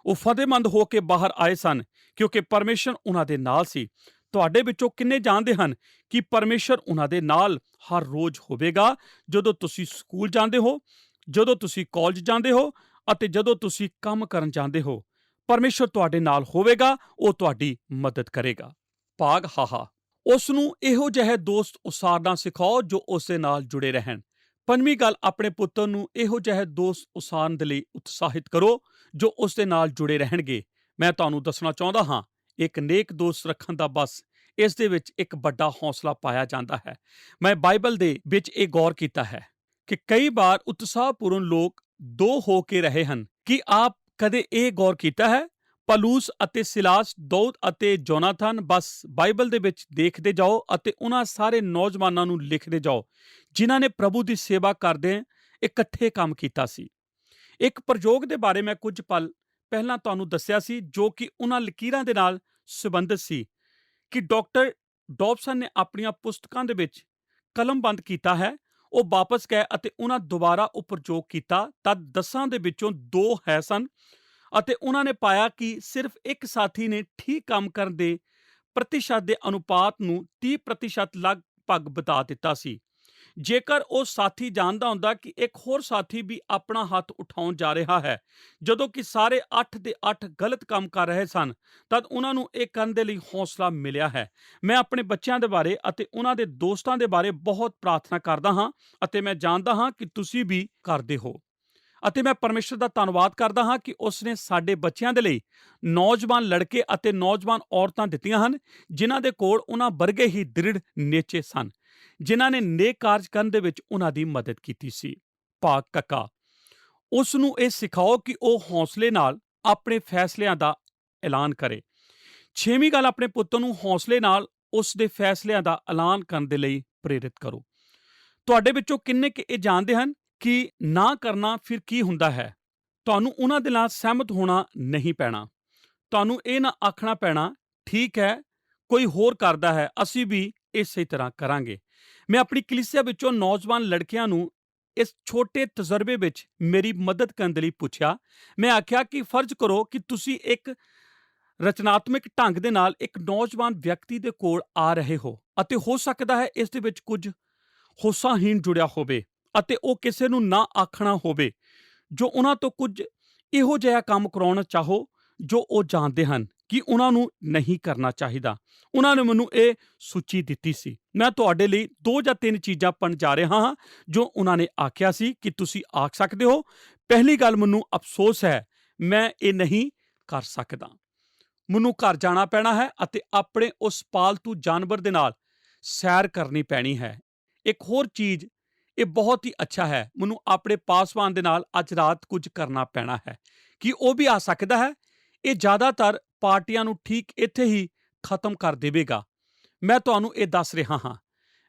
ਉਹ ਫਤਿਹਮੰਦ ਹੋ ਕੇ ਬਾਹਰ ਆਏ ਸਨ ਕਿਉਂਕਿ ਪਰਮੇਸ਼ਰ ਉਹਨਾਂ ਦੇ ਨਾਲ ਸੀ। ਤੁਹਾਡੇ ਵਿੱਚੋਂ ਕਿੰਨੇ ਜਾਣਦੇ ਹਨ ਕਿ ਪਰਮੇਸ਼ਰ ਉਹਨਾਂ ਦੇ ਨਾਲ ਹਰ ਰੋਜ਼ ਹੋਵੇਗਾ? ਜਦੋਂ ਤੁਸੀਂ ਸਕੂਲ ਜਾਂਦੇ ਹੋ, ਜਦੋਂ ਤੁਸੀਂ ਕਾਲਜ ਜਾਂਦੇ ਹੋ, ਅਤੇ ਜਦੋਂ ਤੁਸੀਂ ਕੰਮ ਕਰਨ ਜਾਂਦੇ ਹੋ, ਪਰਮੇਸ਼ਰ ਤੁਹਾਡੇ ਨਾਲ ਹੋਵੇਗਾ। ਉਹ ਤੁਹਾਡੀ ਮਦਦ ਕਰੇਗਾ। ਭਾਗ ਹਾਹਾ, ਉਸ ਨੂੰ ਇਹੋ ਜਿਹੇ ਦੋਸਤ ਉਸਾਰਨਾ ਸਿਖਾਓ ਜੋ ਉਸ ਦੇ ਨਾਲ ਜੁੜੇ ਰਹਿਣ। ਪੰਜਵੀਂ ਗੱਲ, ਆਪਣੇ ਪੁੱਤਰ ਨੂੰ ਇਹੋ ਜਿਹੇ ਦੋਸਤ ਉਸਾਰਨ ਦੇ ਲਈ ਉਤਸ਼ਾਹਿਤ ਕਰੋ ਜੋ ਉਸ ਦੇ ਨਾਲ ਜੁੜੇ ਰਹਿਣਗੇ। ਮੈਂ ਤੁਹਾਨੂੰ ਦੱਸਣਾ ਚਾਹੁੰਦਾ ਹਾਂ, ਇੱਕ ਨੇਕ ਦੋਸਤ ਰੱਖਣ ਦਾ ਬਸ ਇਸ ਦੇ ਵਿੱਚ ਇੱਕ ਵੱਡਾ ਹੌਸਲਾ ਪਾਇਆ ਜਾਂਦਾ ਹੈ। ਮੈਂ ਬਾਈਬਲ ਦੇ ਵਿੱਚ ਇਹ ਗੌਰ ਕੀਤਾ ਹੈ ਕਿ ਕਈ ਵਾਰ ਉਤਸ਼ਾਹਪੂਰਨ ਲੋਕ 2 ਹੋ ਕੇ ਰਹੇ ਹਨ। ਕੀ ਆਪ ਕਦੇ ਇਹ ਗੌਰ ਕੀਤਾ ਹੈ? ਪਲੂਸ ਅਤੇ ਸਿਲਾਸ, ਦਾਊਦ ਅਤੇ ਜੋਨਾਥਨ, ਬਸ ਬਾਈਬਲ ਦੇ ਵਿੱਚ ਦੇਖਦੇ ਜਾਓ ਅਤੇ ਉਹਨਾਂ ਸਾਰੇ ਨੌਜਵਾਨਾਂ ਨੂੰ ਲਿਖਦੇ ਜਾਓ ਜਿਨ੍ਹਾਂ ਨੇ ਪ੍ਰਭੂ ਦੀ ਸੇਵਾ ਕਰਦੇ ਇਕੱਠੇ ਕੰਮ ਕੀਤਾ ਸੀ। ਇੱਕ ਪ੍ਰਯੋਗ ਦੇ ਬਾਰੇ ਮੈਂ ਕੁਝ ਪਲ ਪਹਿਲਾਂ ਤੁਹਾਨੂੰ ਦੱਸਿਆ ਸੀ ਜੋ ਕਿ ਉਹਨਾਂ ਲਕੀਰਾਂ ਦੇ ਨਾਲ ਸੰਬੰਧਿਤ ਸੀ ਕਿ ਡਾਕਟਰ ਡੌਬਸਨ ਨੇ ਆਪਣੀਆਂ ਪੁਸਤਕਾਂ ਦੇ ਵਿੱਚ ਕਲਮਬੰਦ ਕੀਤਾ ਹੈ। ਉਹ ਵਾਪਸ ਗਏ ਅਤੇ ਉਹਨਾਂ ਦੁਬਾਰਾ ਉਹ ਪ੍ਰਯੋਗ ਕੀਤਾ। ਤਦ 10 ਦੇ ਵਿੱਚੋਂ 2 ਹੈ ਸਨ ਅਤੇ ਉਹਨਾਂ ਨੇ ਪਾਇਆ ਕਿ ਸਿਰਫ ਇੱਕ ਸਾਥੀ ਨੇ ਠੀਕ ਕੰਮ ਕਰਨ ਦੇ ਪ੍ਰਤੀਸ਼ਤ ਦੇ ਅਨੁਪਾਤ ਨੂੰ 30% ਲਗਭਗ ਵਧਾ ਦਿੱਤਾ ਸੀ। ਜੇਕਰ ਉਹ ਸਾਥੀ ਜਾਣਦਾ ਹੁੰਦਾ ਕਿ ਇੱਕ ਹੋਰ ਸਾਥੀ ਵੀ ਆਪਣਾ ਹੱਥ ਉਠਾਉਣ ਜਾ ਰਿਹਾ ਹੈ, ਜਦੋਂ ਕਿ ਸਾਰੇ 8 ਦੇ 8 ਗਲਤ ਕੰਮ ਕਰ ਰਹੇ ਸਨ, ਤਦ ਉਹਨਾਂ ਨੂੰ ਇਹ ਕਰਨ ਦੇ ਲਈ ਹੌਸਲਾ ਮਿਲਿਆ ਹੈ। ਮੈਂ ਆਪਣੇ ਬੱਚਿਆਂ ਦੇ ਬਾਰੇ ਅਤੇ ਉਹਨਾਂ ਦੇ ਦੋਸਤਾਂ ਦੇ ਬਾਰੇ ਬਹੁਤ ਪ੍ਰਾਰਥਨਾ ਕਰਦਾ ਹਾਂ ਅਤੇ ਮੈਂ ਜਾਣਦਾ ਹਾਂ ਕਿ ਤੁਸੀਂ ਵੀ ਕਰਦੇ ਹੋ। ਅਤੇ ਮੈਂ ਪਰਮੇਸ਼ਰ ਦਾ ਧੰਨਵਾਦ ਕਰਦਾ ਹਾਂ ਕਿ ਉਸ ਨੇ ਸਾਡੇ ਬੱਚਿਆਂ ਦੇ ਲਈ ਨੌਜਵਾਨ ਲੜਕੇ ਅਤੇ ਨੌਜਵਾਨ ਔਰਤਾਂ ਦਿੱਤੀਆਂ ਹਨ ਜਿਨ੍ਹਾਂ ਦੇ ਕੋਲ ਉਹਨਾਂ ਵਰਗੇ ਹੀ ਦ੍ਰਿੜ ਨੇਚੇ ਸਨ, ਜਿਨ੍ਹਾਂ ਨੇ ਨੇਕ ਕਾਰਜ ਕਰਨ ਦੇ ਵਿੱਚ ਉਹਨਾਂ ਦੀ ਮਦਦ ਕੀਤੀ ਸੀ। ਭਾਗ ਕੱਕਾ, ਉਸ ਨੂੰ ਇਹ ਸਿਖਾਓ ਕਿ ਉਹ ਹੌਸਲੇ ਨਾਲ ਆਪਣੇ ਫੈਸਲਿਆਂ ਦਾ ਐਲਾਨ ਕਰੇ। 6ਵੀਂ ਗੱਲ, ਆਪਣੇ ਪੁੱਤਰ ਨੂੰ ਹੌਸਲੇ ਨਾਲ ਉਸ ਦੇ ਫੈਸਲਿਆਂ ਦਾ ਐਲਾਨ ਕਰਨ ਦੇ ਲਈ ਪ੍ਰੇਰਿਤ ਕਰੋ। ਤੁਹਾਡੇ ਵਿੱਚੋਂ ਕਿੰਨੇ ਕੁ ਇਹ ਜਾਣਦੇ ਹਨ ਕਿ ਨਾ ਕਰਨਾ ਫਿਰ ਕੀ ਹੁੰਦਾ ਹੈ? ਤੁਹਾਨੂੰ ਉਹਨਾਂ ਦੇ ਨਾਲ ਸਹਿਮਤ ਹੋਣਾ ਨਹੀਂ ਪੈਣਾ। ਤੁਹਾਨੂੰ ਇਹ ਨਾ ਆਖਣਾ ਪੈਣਾ, ਠੀਕ ਹੈ ਕੋਈ ਹੋਰ ਕਰਦਾ ਹੈ, ਅਸੀਂ ਵੀ ਇਸੇ ਤਰ੍ਹਾਂ ਕਰਾਂਗੇ। ਮੈਂ ਆਪਣੀ ਕਲੀਸਿਆ ਵਿੱਚੋਂ ਨੌਜਵਾਨ ਲੜਕਿਆਂ ਨੂੰ ਇਸ ਛੋਟੇ ਤਜਰਬੇ ਵਿੱਚ ਮੇਰੀ ਮਦਦ ਕਰਨ ਦੇ ਲਈ ਪੁੱਛਿਆ। ਮੈਂ ਆਖਿਆ ਕਿ ਫਰਜ਼ ਕਰੋ ਕਿ ਤੁਸੀਂ ਇੱਕ ਰਚਨਾਤਮਕ ਢੰਗ ਦੇ ਨਾਲ ਇੱਕ ਨੌਜਵਾਨ ਵਿਅਕਤੀ ਦੇ ਕੋਲ ਆ ਰਹੇ ਹੋ ਅਤੇ ਹੋ ਸਕਦਾ ਹੈ ਇਸ ਦੇ ਵਿੱਚ ਕੁਝ ਹੌਸਾਹੀਣ ਜੁੜਿਆ ਹੋਵੇ ਅਤੇ ਉਹ ਕਿਸੇ ਨੂੰ ਨਾ ਆਖਣਾ ਹੋਵੇ ਜੋ ਉਹਨਾਂ ਤੋਂ ਕੁਝ ਇਹੋ ਜਿਹਾ ਕੰਮ ਕਰਾਉਣਾ ਚਾਹੋ ਜੋ ਉਹ ਜਾਣਦੇ ਹਨ ਕਿ ਉਹਨਾਂ ਨੂੰ ਨਹੀਂ ਕਰਨਾ ਚਾਹੀਦਾ। ਉਹਨਾਂ ਨੇ ਮੈਨੂੰ ਇਹ ਸੂਚੀ ਦਿੱਤੀ ਸੀ। ਮੈਂ ਤੁਹਾਡੇ ਲਈ 2 ਜਾਂ 3 ਚੀਜ਼ਾਂ ਪੜ੍ਹਨ ਜਾ ਰਿਹਾ ਹਾਂ ਜੋ ਉਹਨਾਂ ਨੇ ਆਖਿਆ ਸੀ ਕਿ ਤੁਸੀਂ ਆਖ ਸਕਦੇ ਹੋ। ਪਹਿਲੀ ਗੱਲ, ਮੈਨੂੰ ਅਫਸੋਸ ਹੈ, ਮੈਂ ਇਹ ਨਹੀਂ ਕਰ ਸਕਦਾ। ਮੈਨੂੰ ਘਰ ਜਾਣਾ ਪੈਣਾ ਹੈ ਅਤੇ ਆਪਣੇ ਉਸ ਪਾਲਤੂ ਜਾਨਵਰ ਦੇ ਨਾਲ ਸੈਰ ਕਰਨੀ ਪੈਣੀ ਹੈ। ਇੱਕ ਹੋਰ ਚੀਜ਼, ਇਹ ਬਹੁਤ ਹੀ ਅੱਛਾ ਹੈ, ਮੈਨੂੰ ਆਪਣੇ ਪਾਸਵਾਨ ਦੇ ਨਾਲ ਅੱਜ ਰਾਤ ਕੁਝ ਕਰਨਾ ਪੈਣਾ ਹੈ। ਕਿ ਉਹ ਵੀ ਆ ਸਕਦਾ ਹੈ? ਇਹ ਜ਼ਿਆਦਾਤਰ ਪਾਰਟੀਆਂ ਨੂੰ ਠੀਕ ਇੱਥੇ ਹੀ ਖਤਮ ਕਰ ਦੇਵੇਗਾ। ਮੈਂ ਤੁਹਾਨੂੰ ਇਹ ਦੱਸ ਰਿਹਾ ਹਾਂ।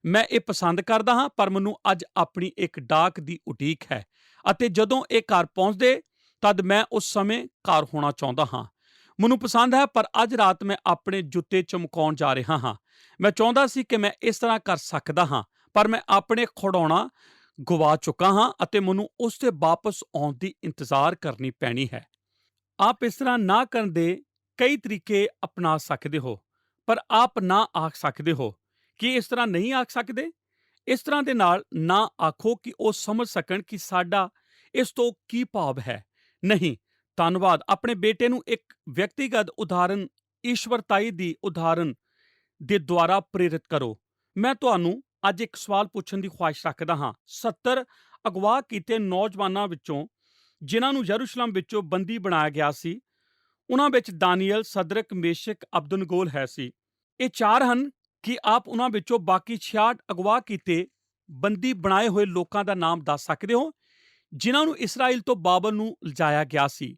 ਮੈਂ ਇਹ ਪਸੰਦ ਕਰਦਾ ਹਾਂ, ਪਰ ਮੈਨੂੰ ਅੱਜ ਆਪਣੀ ਇੱਕ ਡਾਕ ਦੀ ਉਡੀਕ ਹੈ ਅਤੇ ਜਦੋਂ ਇਹ ਘਰ ਪਹੁੰਚਦੇ ਤਦ ਮੈਂ ਉਸ ਸਮੇਂ ਘਰ ਹੋਣਾ ਚਾਹੁੰਦਾ ਹਾਂ। ਮੈਨੂੰ ਪਸੰਦ ਹੈ, ਪਰ ਅੱਜ ਰਾਤ ਮੈਂ ਆਪਣੇ ਜੁੱਤੇ ਚਮਕਾਉਣ ਜਾ ਰਿਹਾ ਹਾਂ। ਮੈਂ ਚਾਹੁੰਦਾ ਸੀ ਕਿ ਮੈਂ ਇਸ ਤਰ੍ਹਾਂ ਕਰ ਸਕਦਾ ਹਾਂ, ਪਰ ਮੈਂ ਆਪਣੇ ਖਿਡੌਣਾ ਗਵਾ ਚੁੱਕਾ ਹਾਂ ਅਤੇ ਮੈਨੂੰ ਉਸ ਦੇ ਵਾਪਸ ਆਉਣ ਦੀ ਇੰਤਜ਼ਾਰ ਕਰਨੀ ਪੈਣੀ ਹੈ। ਆਪ ਇਸ ਤਰ੍ਹਾਂ ਨਾ ਕਰਨ ਦੇ ਕਈ ਤਰੀਕੇ ਅਪਣਾ ਸਕਦੇ ਹੋ, ਪਰ ਆਪ ਨਾ ਆਖ ਸਕਦੇ ਹੋ। ਕੀ ਇਸ ਤਰ੍ਹਾਂ ਨਹੀਂ ਆਖ ਸਕਦੇ? ਇਸ ਤਰ੍ਹਾਂ ਦੇ ਨਾਲ ਨਾ ਆਖੋ ਕਿ ਉਹ ਸਮਝ ਸਕਣ ਕਿ ਸਾਡਾ ਇਸ ਤੋਂ ਕੀ ਭਾਵ ਹੈ। ਨਹੀਂ, ਧੰਨਵਾਦ। ਆਪਣੇ ਬੇਟੇ ਨੂੰ ਇੱਕ ਵਿਅਕਤੀਗਤ ਉਦਾਹਰਨ, ਈਸ਼ਵਰਤਾਈ ਦੀ ਉਦਾਹਰਨ ਦੇ ਦੁਆਰਾ ਪ੍ਰੇਰਿਤ ਕਰੋ। ਮੈਂ ਤੁਹਾਨੂੰ ਅੱਜ ਇੱਕ ਸਵਾਲ ਪੁੱਛਣ ਦੀ ਖੁਆਇਸ਼ ਰੱਖਦਾ ਹਾਂ। 70 ਅਗਵਾ ਕੀਤੇ ਨੌਜਵਾਨਾਂ ਵਿੱਚੋਂ ਜਿਨ੍ਹਾਂ ਨੂੰ ਯਰੂਸ਼ਲਮ ਵਿੱਚੋਂ ਬੰਦੀ ਬਣਾਇਆ ਗਿਆ ਸੀ, ਉਹਨਾਂ ਵਿੱਚ ਦਾਨੀਏਲ, ਸਦਰਕ, ਮੇਸ਼ਕ, ਅਬਦਨਗੋ ਹੈ ਸੀ। ਇਹ 4 ਹਨ। ਕਿ ਆਪ ਉਹਨਾਂ ਵਿੱਚੋਂ ਬਾਕੀ 66 ਅਗਵਾ ਕੀਤੇ ਬੰਦੀ ਬਣਾਏ ਹੋਏ ਲੋਕਾਂ ਦਾ ਨਾਮ ਦੱਸ ਸਕਦੇ ਹੋ ਜਿਨ੍ਹਾਂ ਨੂੰ ਇਸਰਾਇਲ ਤੋਂ ਬਾਬਲ ਨੂੰ ਲਿਜਾਇਆ ਗਿਆ ਸੀ?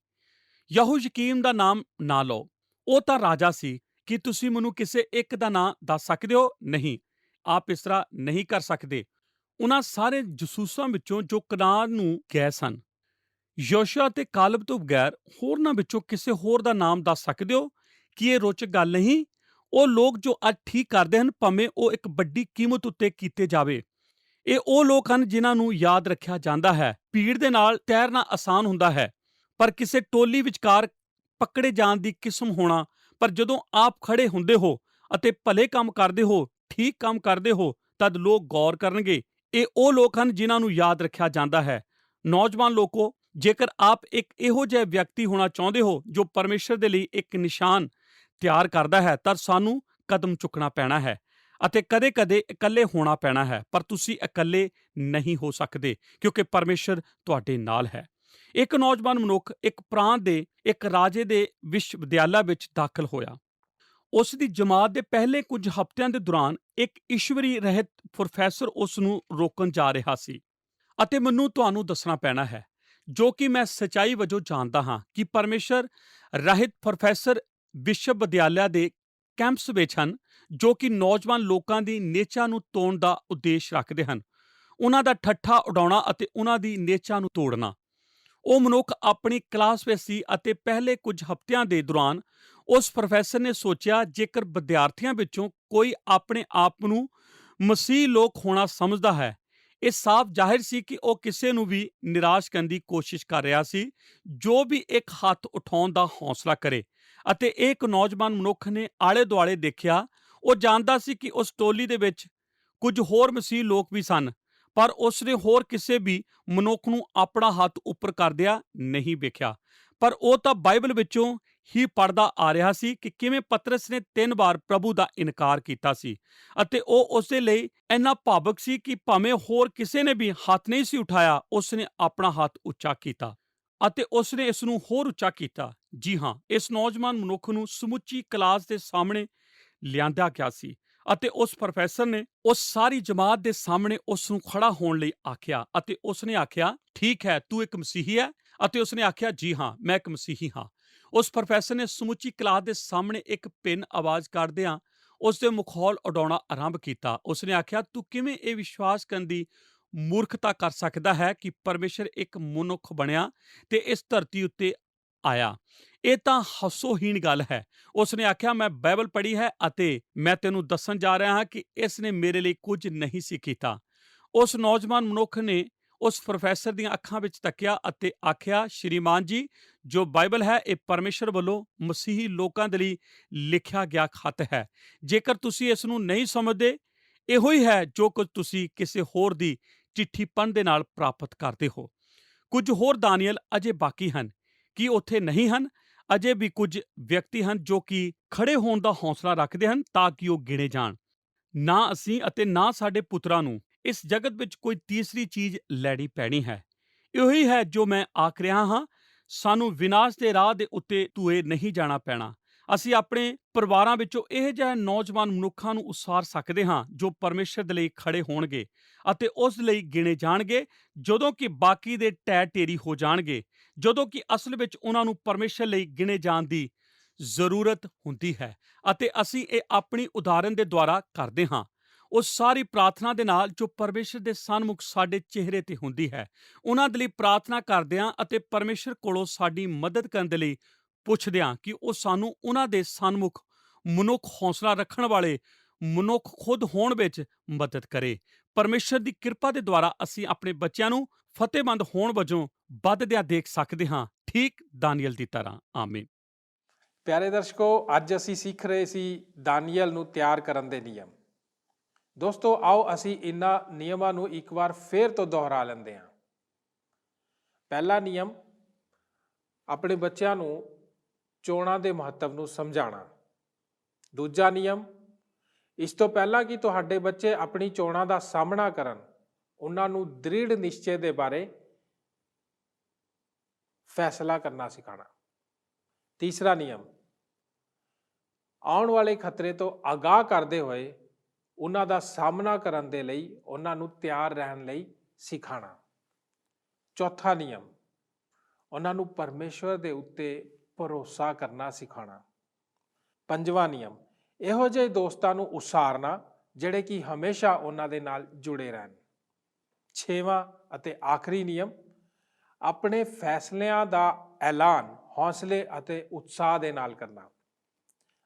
ਯਹੋਯਕੀਮ ਦਾ ਨਾਮ ਨਾ ਲਓ, ਉਹ ਤਾਂ ਰਾਜਾ ਸੀ। ਕੀ ਤੁਸੀਂ ਮੈਨੂੰ ਕਿਸੇ ਇੱਕ ਦਾ ਨਾਮ ਦੱਸ ਸਕਦੇ ਹੋ? ਨਹੀਂ, ਆਪ ਇਸ ਤਰ੍ਹਾਂ ਨਹੀਂ ਕਰ ਸਕਦੇ। ਉਹਨਾਂ ਸਾਰੇ ਜਸੂਸਾਂ ਵਿੱਚੋਂ ਜੋ ਕਨਾਨ ਨੂੰ ਗਏ ਸਨ, ਯੋਸ਼ੂਆ ਤੇ ਕਾਲਬ ਤੋਂ ਬਗੈਰ ਹੋਰਨਾਂ ਵਿੱਚੋਂ ਕਿਸੇ ਹੋਰ ਦਾ ਨਾਮ ਦੱਸ ਸਕਦੇ ਹੋ? ਕੀ ਇਹ ਰੋਚਕ ਗੱਲ ਨਹੀਂ? ਉਹ ਲੋਕ ਜੋ ਅੱਜ ਠੀਕ ਕਰਦੇ ਹਨ, ਭਾਵੇਂ ਉਹ ਇੱਕ ਵੱਡੀ ਕੀਮਤ ਉੱਤੇ ਕੀਤੇ ਜਾਵੇ, ਇਹ ਉਹ ਲੋਕ ਹਨ ਜਿਨ੍ਹਾਂ ਨੂੰ ਯਾਦ ਰੱਖਿਆ ਜਾਂਦਾ ਹੈ। ਭੀੜ ਦੇ ਨਾਲ ਤੈਰਨਾ ਆਸਾਨ ਹੁੰਦਾ ਹੈ, ਪਰ ਕਿਸੇ ਟੋਲੀ ਵਿਚਕਾਰ ਪਕੜੇ ਜਾਣ ਦੀ ਕਿਸਮ ਹੋਣਾ। ਪਰ ਜਦੋਂ ਆਪ ਖੜੇ ਹੁੰਦੇ ਹੋ ਅਤੇ ਭਲੇ ਕੰਮ ਕਰਦੇ ਹੋ, ਠੀਕ ਕੰਮ ਕਰਦੇ ਹੋ, ਤਦ ਲੋਕ ਗੌਰ ਕਰਨਗੇ। ਇਹ ਉਹ ਲੋਕ ਹਨ ਜਿਨ੍ਹਾਂ ਨੂੰ ਯਾਦ ਰੱਖਿਆ ਜਾਂਦਾ ਹੈ। ਨੌਜਵਾਨ ਲੋਕੋ, ਜੇਕਰ ਆਪ ਇੱਕ ਇਹੋ ਜਿਹਾ ਵਿਅਕਤੀ ਹੋਣਾ ਚਾਹੁੰਦੇ ਹੋ ਜੋ ਪਰਮੇਸ਼ਰ ਦੇ ਲਈ ਇੱਕ ਨਿਸ਼ਾਨ ਤਿਆਰ ਕਰਦਾ ਹੈ, ਤਾਂ ਸਾਨੂੰ ਕਦਮ ਚੁੱਕਣਾ ਪੈਣਾ ਹੈ ਅਤੇ ਕਦੇ-ਕਦੇ ਇਕੱਲੇ ਹੋਣਾ ਪੈਣਾ ਹੈ। ਪਰ ਤੁਸੀਂ ਇਕੱਲੇ ਨਹੀਂ ਹੋ ਸਕਦੇ, ਕਿਉਂਕਿ ਪਰਮੇਸ਼ਰ ਤੁਹਾਡੇ ਨਾਲ ਹੈ। ਇੱਕ ਨੌਜਵਾਨ ਮਨੁੱਖ ਇੱਕ ਪ੍ਰਾਂਤ ਦੇ ਇੱਕ ਰਾਜੇ ਦੇ ਵਿਸ਼ਵਵਿਦਿਆਲਾ ਵਿੱਚ ਦਾਖਲ ਹੋਇਆ। ਉਸ ਦੀ ਜਮਾਤ ਦੇ ਪਹਿਲੇ ਕੁਝ ਹਫ਼ਤਿਆਂ ਦੇ ਦੌਰਾਨ ਇੱਕ ਈਸ਼ਵਰੀ ਰਹਿਤ ਪ੍ਰੋਫੈਸਰ ਉਸ ਨੂੰ ਰੋਕਣ ਜਾ ਰਿਹਾ ਸੀ। ਅਤੇ ਮੈਨੂੰ ਤੁਹਾਨੂੰ ਦੱਸਣਾ ਪੈਣਾ ਹੈ, ਜੋ ਕਿ ਮੈਂ ਸੱਚਾਈ ਵਜੋਂ ਜਾਣਦਾ ਹਾਂ, ਕਿ ਪਰਮੇਸ਼ਰ ਰਹਿਤ ਪ੍ਰੋਫੈਸਰ ਵਿਸ਼ਵਵਿਦਿਆਲਿਆ ਦੇ ਕੈਂਪਸ ਵਿੱਚ ਹਨ, ਜੋ ਕਿ ਨੌਜਵਾਨ ਲੋਕਾਂ ਦੀ ਨੇਚਾ ਨੂੰ ਤੋੜਨ ਦਾ ਉਦੇਸ਼ ਰੱਖਦੇ ਹਨ, ਉਹਨਾਂ ਦਾ ਠੱਠਾ ਉਡਾਉਣਾ ਅਤੇ ਉਹਨਾਂ ਦੀ ਨੇਚਾ ਨੂੰ ਤੋੜਨਾ। ਉਹ ਮਨੁੱਖ ਆਪਣੀ ਕਲਾਸ ਵਿੱਚ ਸੀ ਅਤੇ ਪਹਿਲੇ ਕੁਝ ਹਫ਼ਤਿਆਂ ਦੇ ਦੌਰਾਨ ਉਸ ਪ੍ਰੋਫੈਸਰ ਨੇ ਸੋਚਿਆ, ਜੇਕਰ ਵਿਦਿਆਰਥੀਆਂ ਵਿੱਚੋਂ ਕੋਈ ਆਪਣੇ ਆਪ ਨੂੰ ਮਸੀਹ ਲੋਕ ਹੋਣਾ ਸਮਝਦਾ ਹੈ, ਇਹ ਸਾਫ਼ ਜ਼ਾਹਿਰ ਸੀ ਕਿ ਉਹ ਕਿਸੇ ਨੂੰ ਵੀ ਨਿਰਾਸ਼ ਕਰਨ ਦੀ ਕੋਸ਼ਿਸ਼ ਕਰ ਰਿਹਾ ਸੀ ਜੋ ਵੀ ਇੱਕ ਹੱਥ ਉਠਾਉਣ ਦਾ ਹੌਸਲਾ ਕਰੇ। ਅਤੇ ਇੱਕ ਨੌਜਵਾਨ ਮਨੁੱਖ ਨੇ ਆਲੇ ਦੁਆਲੇ ਦੇਖਿਆ। ਉਹ ਜਾਣਦਾ ਸੀ ਕਿ ਉਸ ਟੋਲੀ ਦੇ ਵਿੱਚ ਕੁਝ ਹੋਰ ਮਸੀਹ ਲੋਕ ਵੀ ਸਨ, ਪਰ ਉਸਨੇ ਹੋਰ ਕਿਸੇ ਵੀ ਮਨੁੱਖ ਨੂੰ ਆਪਣਾ ਹੱਥ ਉੱਪਰ ਕਰਦਿਆਂ ਨਹੀਂ ਵੇਖਿਆ। ਪਰ ਉਹ ਤਾਂ ਬਾਈਬਲ ਵਿੱਚੋਂ ਹੀ ਪੜ੍ਹਦਾ ਆ ਰਿਹਾ ਸੀ ਕਿ ਕਿਵੇਂ ਪਤਰਸ ਨੇ 3 ਵਾਰ ਪ੍ਰਭੂ ਦਾ ਇਨਕਾਰ ਕੀਤਾ ਸੀ ਅਤੇ ਉਹ ਉਸਦੇ ਲਈ ਇੰਨਾ ਭਾਵੁਕ ਸੀ ਕਿ ਭਾਵੇਂ ਹੋਰ ਕਿਸੇ ਨੇ ਵੀ ਹੱਥ ਨਹੀਂ ਸੀ ਉਠਾਇਆ, ਉਸਨੇ ਆਪਣਾ ਹੱਥ ਉੱਚਾ ਕੀਤਾ ਅਤੇ ਉਸਨੇ ਇਸ ਨੂੰ ਹੋਰ ਉੱਚਾ ਕੀਤਾ। ਜੀ ਹਾਂ, ਇਸ ਨੌਜਵਾਨ ਮਨੁੱਖ ਨੂੰ ਸਮੁੱਚੀ ਕਲਾਸ ਦੇ ਸਾਹਮਣੇ ਲਿਆਂਦਾ ਗਿਆ ਸੀ ਅਤੇ ਉਸ ਪ੍ਰੋਫੈਸਰ ਨੇ ਉਸ ਸਾਰੀ ਜਮਾਤ ਦੇ ਸਾਹਮਣੇ ਉਸ ਨੂੰ ਖੜਾ ਹੋਣ ਲਈ ਆਖਿਆ ਅਤੇ ਉਸਨੇ ਆਖਿਆ, ਠੀਕ ਹੈ, ਤੂੰ ਇੱਕ ਮਸੀਹੀ ਹੈ? ਅਤੇ ਉਸਨੇ ਆਖਿਆ, ਜੀ ਹਾਂ, ਮੈਂ ਇੱਕ ਮਸੀਹੀ ਹਾਂ। ਉਸ ਪ੍ਰੋਫੈਸਰ ਨੇ ਸਮੁੱਚੀ ਕਲਾਸ ਦੇ ਸਾਹਮਣੇ ਇੱਕ ਭਿੰਨ ਆਵਾਜ਼ ਕੱਢਦਿਆਂ ਉਸ ਦੇ ਮਖੌਲ ਉਡਾਉਣਾ ਆਰੰਭ ਕੀਤਾ। ਉਸਨੇ ਆਖਿਆ, ਤੂੰ ਕਿਵੇਂ ਇਹ ਵਿਸ਼ਵਾਸ ਕਰਨ ਦੀ ਮੂਰਖਤਾ ਕਰ ਸਕਦਾ ਹੈ ਕਿ ਪਰਮੇਸ਼ਰ ਇੱਕ ਮਨੁੱਖ ਬਣਿਆ ਤੇ ਇਸ ਧਰਤੀ ਉੱਤੇ ਆਇਆ? ਇਹ ਤਾਂ ਹਾਸੋਹੀਣ ਗੱਲ ਹੈ। ਉਸਨੇ ਆਖਿਆ, ਮੈਂ ਬਾਈਬਲ ਪੜ੍ਹੀ ਹੈ ਅਤੇ ਮੈਂ ਤੈਨੂੰ ਦੱਸਣ ਜਾ ਰਿਹਾ ਹਾਂ ਕਿ ਇਸ ਨੇ ਮੇਰੇ ਲਈ ਕੁਝ ਨਹੀਂ ਸੀ ਕੀਤਾ। ਉਸ ਨੌਜਵਾਨ ਮਨੁੱਖ ਨੇ ਉਸ ਪ੍ਰੋਫੈਸਰ ਦੀਆਂ ਅੱਖਾਂ ਵਿੱਚ ਤੱਕਿਆ ਅਤੇ ਆਖਿਆ, ਸ਼੍ਰੀਮਾਨ ਜੀ, ਜੋ ਬਾਈਬਲ ਹੈ ਇਹ ਪਰਮੇਸ਼ਰ ਵੱਲੋਂ ਮਸੀਹੀ ਲੋਕਾਂ ਦੇ ਲਈ ਲਿਖਿਆ ਗਿਆ ਖੱਤ ਹੈ। ਜੇਕਰ ਤੁਸੀਂ ਇਸ ਨੂੰ ਨਹੀਂ ਸਮਝਦੇ, ਇਹੋ ਹੀ ਹੈ ਜੋ ਕੁਝ ਤੁਸੀਂ ਕਿਸੇ ਹੋਰ ਦੀ ਚਿੱਠੀ ਪੜ੍ਹਨ ਦੇ ਨਾਲ ਪ੍ਰਾਪਤ ਕਰਦੇ ਹੋ। ਕੁਝ ਹੋਰ ਦਾਨੀਏਲ ਅਜੇ ਬਾਕੀ ਹਨ। ਕੀ ਉੱਥੇ ਨਹੀਂ ਹਨ? ਅਜੇ ਵੀ ਕੁਝ ਵਿਅਕਤੀ ਹਨ ਜੋ ਕਿ ਖੜੇ ਹੋਣ ਦਾ ਹੌਸਲਾ ਰੱਖਦੇ ਹਨ ਤਾਂ ਕਿ ਉਹ ਗਿਣੇ ਜਾਣ। ਨਾ ਅਸੀਂ ਅਤੇ ਨਾ ਸਾਡੇ ਪੁੱਤਰਾਂ ਨੂੰ ਇਸ ਜਗਤ ਵਿੱਚ ਕੋਈ ਤੀਸਰੀ ਚੀਜ਼ ਲੈਣੀ ਪੈਣੀ ਹੈ। ਇਹੀ ਹੈ ਜੋ ਮੈਂ ਆਖ ਰਿਹਾ ਹਾਂ, ਸਾਨੂੰ ਵਿਨਾਸ਼ ਦੇ ਰਾਹ ਦੇ ਉੱਤੇ ਧੂਏ ਨਹੀਂ ਜਾਣਾ ਪੈਣਾ। ਅਸੀਂ ਆਪਣੇ ਪਰਿਵਾਰਾਂ ਵਿੱਚੋਂ ਇਹ ਜਿਹੇ ਨੌਜਵਾਨ ਮਨੁੱਖਾਂ ਨੂੰ ਉਸਾਰ ਸਕਦੇ ਹਾਂ ਜੋ ਪਰਮੇਸ਼ਰ ਦੇ ਲਈ ਖੜੇ ਹੋਣਗੇ ਅਤੇ ਉਸ ਲਈ ਗਿਣੇ ਜਾਣਗੇ, ਜਦੋਂ ਕਿ ਬਾਕੀ ਦੇ ਢਹਿ ਢੇਰੀ ਹੋ ਜਾਣਗੇ, ਜਦੋਂ ਕਿ ਅਸਲ ਵਿੱਚ ਉਹਨਾਂ ਨੂੰ ਪਰਮੇਸ਼ਰ ਲਈ ਗਿਣੇ ਜਾਣ ਦੀ ਜ਼ਰੂਰਤ ਹੁੰਦੀ ਹੈ। ਅਤੇ ਅਸੀਂ ਇਹ ਆਪਣੀ ਉਦਾਹਰਨ ਦੇ ਦੁਆਰਾ ਕਰਦੇ ਹਾਂ, ਉਸ ਸਾਰੀ ਪ੍ਰਾਰਥਨਾ ਦੇ ਨਾਲ ਜੋ ਪਰਮੇਸ਼ਰ ਦੇ ਸਨਮੁਖ ਸਾਡੇ ਚਿਹਰੇ ਤੇ ਹੁੰਦੀ ਹੈ। ਉਹਨਾਂ ਦੇ ਲਈ ਪ੍ਰਾਰਥਨਾ ਕਰਦੇ ਹਾਂ ਅਤੇ ਪਰਮੇਸ਼ਰ ਕੋਲੋਂ ਸਾਡੀ ਮਦਦ ਕਰਨ ਦੇ ਲਈ ਪੁੱਛਦੇ ਹਾਂ ਕਿ ਉਹ ਸਾਨੂੰ ਉਹਨਾਂ ਦੇ ਸਨਮੁਖ ਮਨੁੱਖ ਹੌਸਲਾ ਰੱਖਣ ਵਾਲੇ ਮਨੁੱਖ ਖੁਦ ਹੋਣ ਵਿੱਚ ਮਦਦ ਕਰੇ। ਪਰਮੇਸ਼ਰ ਦੀ ਕਿਰਪਾ ਦੇ ਦੁਆਰਾ ਅਸੀਂ ਆਪਣੇ ਬੱਚਿਆਂ ਨੂੰ ਫਤਿਹਮੰਦ ਹੋਣ ਵਜੋਂ ਵੱਧਦਿਆਂ ਦੇਖ ਸਕਦੇ ਹਾਂ, ਠੀਕ ਦਾਨੀਏਲ ਦੀ ਤਰ੍ਹਾਂ। ਆਮੀਨ। ਪਿਆਰੇ ਦਰਸ਼ਕੋ, ਅੱਜ ਅਸੀਂ ਸਿੱਖ ਰਹੇ ਸੀ ਦਾਨੀਏਲ ਨੂੰ ਤਿਆਰ ਕਰਨ ਦੇ ਨਿਯਮ। ਦੋਸਤੋ, ਆਓ ਅਸੀਂ ਇਹਨਾਂ ਨਿਯਮਾਂ ਨੂੰ ਇੱਕ ਵਾਰ ਫੇਰ ਤੋਂ ਦੁਹਰਾ ਲੈਂਦੇ ਹਾਂ। ਪਹਿਲਾ ਨਿਯਮ, ਆਪਣੇ ਬੱਚਿਆਂ ਨੂੰ ਚੋਣਾਂ ਦੇ ਮਹੱਤਵ ਨੂੰ ਸਮਝਾਉਣਾ। ਦੂਜਾ ਨਿਯਮ, ਇਸ ਤੋਂ ਪਹਿਲਾਂ ਕਿ ਤੁਹਾਡੇ ਬੱਚੇ ਆਪਣੀ ਚੋਣਾਂ ਦਾ ਸਾਹਮਣਾ ਕਰਨ, ਉਹਨਾਂ ਨੂੰ ਦ੍ਰਿੜ ਨਿਸ਼ਚੇ ਦੇ ਬਾਰੇ ਫੈਸਲਾ ਕਰਨਾ ਸਿਖਾਉਣਾ। ਤੀਸਰਾ ਨਿਯਮ, ਆਉਣ ਵਾਲੇ ਖਤਰੇ ਤੋਂ ਆਗਾਹ ਕਰਦੇ ਹੋਏ ਉਹਨਾਂ ਦਾ ਸਾਹਮਣਾ ਕਰਨ ਦੇ ਲਈ ਉਹਨਾਂ ਨੂੰ ਤਿਆਰ ਰਹਿਣ ਲਈ ਸਿਖਾਉਣਾ। ਚੌਥਾ ਨਿਯਮ, ਉਹਨਾਂ ਨੂੰ ਪਰਮੇਸ਼ਵਰ ਦੇ ਉੱਤੇ ਭਰੋਸਾ ਕਰਨਾ ਸਿਖਾਉਣਾ। ਪੰਜਵਾਂ ਨਿਯਮ, ਇਹੋ ਜਿਹੇ ਦੋਸਤਾਂ ਨੂੰ ਉਸਾਰਨਾ ਜਿਹੜੇ ਕਿ ਹਮੇਸ਼ਾ ਉਹਨਾਂ ਦੇ ਨਾਲ ਜੁੜੇ ਰਹਿਣ। ਛੇਵਾਂ ਅਤੇ ਆਖਰੀ ਨਿਯਮ, ਆਪਣੇ ਫੈਸਲਿਆਂ ਦਾ ਐਲਾਨ ਹੌਸਲੇ ਅਤੇ ਉਤਸ਼ਾਹ ਦੇ ਨਾਲ ਕਰਨਾ।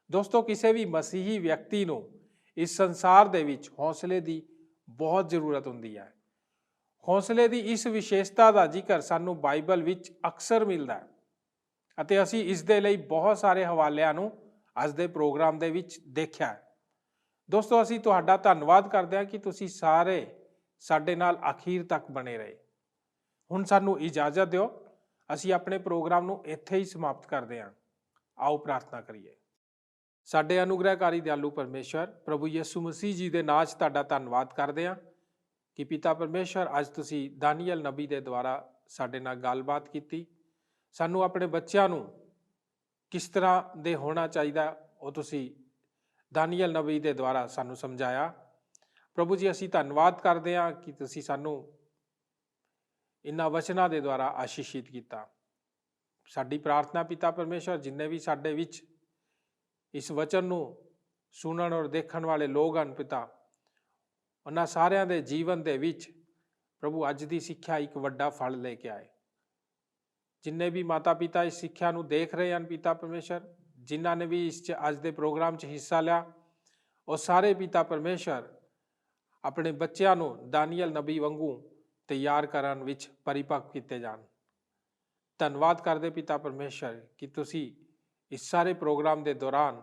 ਦੋਸਤੋ, ਕਿਸੇ ਵੀ ਮਸੀਹੀ ਵਿਅਕਤੀ ਨੂੰ ਇਸ ਸੰਸਾਰ ਦੇ ਵਿੱਚ ਹੌਸਲੇ ਦੀ ਬਹੁਤ ਜ਼ਰੂਰਤ ਹੁੰਦੀ ਹੈ। ਹੌਸਲੇ ਦੀ ਇਸ ਵਿਸ਼ੇਸ਼ਤਾ ਦਾ ਜ਼ਿਕਰ ਸਾਨੂੰ ਬਾਈਬਲ ਵਿੱਚ ਅਕਸਰ ਮਿਲਦਾ ਹੈ ਅਤੇ ਅਸੀਂ ਇਸ ਦੇ ਲਈ ਬਹੁਤ ਸਾਰੇ ਹਵਾਲਿਆਂ ਨੂੰ ਅੱਜ ਦੇ ਪ੍ਰੋਗਰਾਮ ਦੇ ਵਿੱਚ ਦੇਖਿਆ ਹੈ। ਦੋਸਤੋ, ਅਸੀਂ ਤੁਹਾਡਾ ਧੰਨਵਾਦ ਕਰਦੇ ਹਾਂ ਕਿ ਤੁਸੀਂ ਸਾਰੇ ਸਾਡੇ ਨਾਲ ਅਖੀਰ ਤੱਕ ਬਣੇ ਰਹੇ। ਹੁਣ ਸਾਨੂੰ ਇਜਾਜ਼ਤ ਦਿਓ, ਅਸੀਂ ਆਪਣੇ ਪ੍ਰੋਗਰਾਮ ਨੂੰ ਇੱਥੇ ਹੀ ਸਮਾਪਤ ਕਰਦੇ ਹਾਂ। ਆਓ ਪ੍ਰਾਰਥਨਾ ਕਰੀਏ। ਸਾਡੇ ਅਨੁਗ੍ਰਹਕਾਰੀ ਦਿਆਲੂ ਪਰਮੇਸ਼ਰ, ਪ੍ਰਭੂ ਯਿਸੂ ਮਸੀਹ ਜੀ ਦੇ ਨਾਂ 'ਚ ਤੁਹਾਡਾ ਧੰਨਵਾਦ ਕਰਦੇ ਹਾਂ ਕਿ ਪਿਤਾ ਪਰਮੇਸ਼ਰ, ਅੱਜ ਤੁਸੀਂ ਦਾਨੀਏਲ ਨਬੀ ਦੇ ਦੁਆਰਾ ਸਾਡੇ ਨਾਲ ਗੱਲਬਾਤ ਕੀਤੀ। ਸਾਨੂੰ ਆਪਣੇ ਬੱਚਿਆਂ ਨੂੰ ਕਿਸ ਤਰ੍ਹਾਂ ਦੇ ਹੋਣਾ ਚਾਹੀਦਾ ਉਹ ਤੁਸੀਂ ਦਾਨੀਏਲ ਨਬੀ ਦੇ ਦੁਆਰਾ ਸਾਨੂੰ ਸਮਝਾਇਆ। ਪ੍ਰਭੂ ਜੀ, ਅਸੀਂ ਧੰਨਵਾਦ ਕਰਦੇ ਹਾਂ ਕਿ ਤੁਸੀਂ ਸਾਨੂੰ ਇਹਨਾਂ ਵਚਨਾਂ ਦੇ ਦੁਆਰਾ ਆਸ਼ੀਸ਼ਿਤ ਕੀਤਾ। ਸਾਡੀ ਪ੍ਰਾਰਥਨਾ ਪਿਤਾ ਪਰਮੇਸ਼ਰ, ਜਿੰਨੇ ਵੀ ਸਾਡੇ ਵਿੱਚ ਇਸ ਵਚਨ ਨੂੰ ਸੁਣਨ ਔਰ ਦੇਖਣ ਵਾਲੇ ਲੋਕ ਹਨ ਪਿਤਾ, ਉਹਨਾਂ ਸਾਰਿਆਂ ਦੇ ਜੀਵਨ ਦੇ ਵਿੱਚ ਪ੍ਰਭੂ ਅੱਜ ਦੀ ਸਿੱਖਿਆ ਇੱਕ ਵੱਡਾ ਫਲ ਲੈ ਕੇ ਆਏ। ਜਿੰਨੇ ਵੀ ਮਾਤਾ ਪਿਤਾ ਇਸ ਸਿੱਖਿਆ ਨੂੰ ਦੇਖ ਰਹੇ ਹਨ ਪਿਤਾ ਪਰਮੇਸ਼ਰ, ਜਿਨ੍ਹਾਂ ਨੇ ਵੀ ਇਸ 'ਚ ਅੱਜ ਦੇ ਪ੍ਰੋਗਰਾਮ 'ਚ ਹਿੱਸਾ ਲਿਆ, ਉਹ ਸਾਰੇ ਪਿਤਾ ਪਰਮੇਸ਼ਰ ਆਪਣੇ ਬੱਚਿਆਂ ਨੂੰ ਦਾਨੀਏਲ ਨਬੀ ਵਾਂਗੂ ਤਿਆਰ ਕਰਨ ਵਿੱਚ ਪਰਿਪੱਕ ਕੀਤੇ ਜਾਣ। ਧੰਨਵਾਦ ਕਰਦੇ ਪਿਤਾ ਪਰਮੇਸ਼ਰ ਕਿ ਤੁਸੀਂ ਇਸ ਸਾਰੇ ਪ੍ਰੋਗਰਾਮ ਦੇ ਦੌਰਾਨ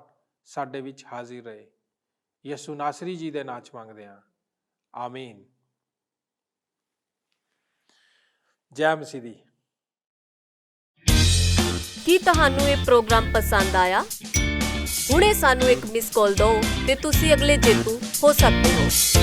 ਸਾਡੇ ਵਿੱਚ ਹਾਜ਼ਰ ਰਹੇ। ਯਿਸੂ ਨਾਸਰੀ ਜੀ ਦੇ ਨਾਂ 'ਚ ਮੰਗਦੇ ਹਾਂ, ਆਮੀਨ। ਜੈ ਮਸੀਹ ਦੀ। ਕੀ ਤੁਹਾਨੂੰ ਇਹ ਪ੍ਰੋਗਰਾਮ ਪਸੰਦ ਆਇਆ? ਹੁਣੇ ਸਾਨੂੰ ਇੱਕ ਮਿਸ ਕਾਲ ਦਿਓ ਤੇ ਤੁਸੀਂ ਅਗਲੇ ਜੇਤੂ ਹੋ ਸਕਦੇ ਹੋ।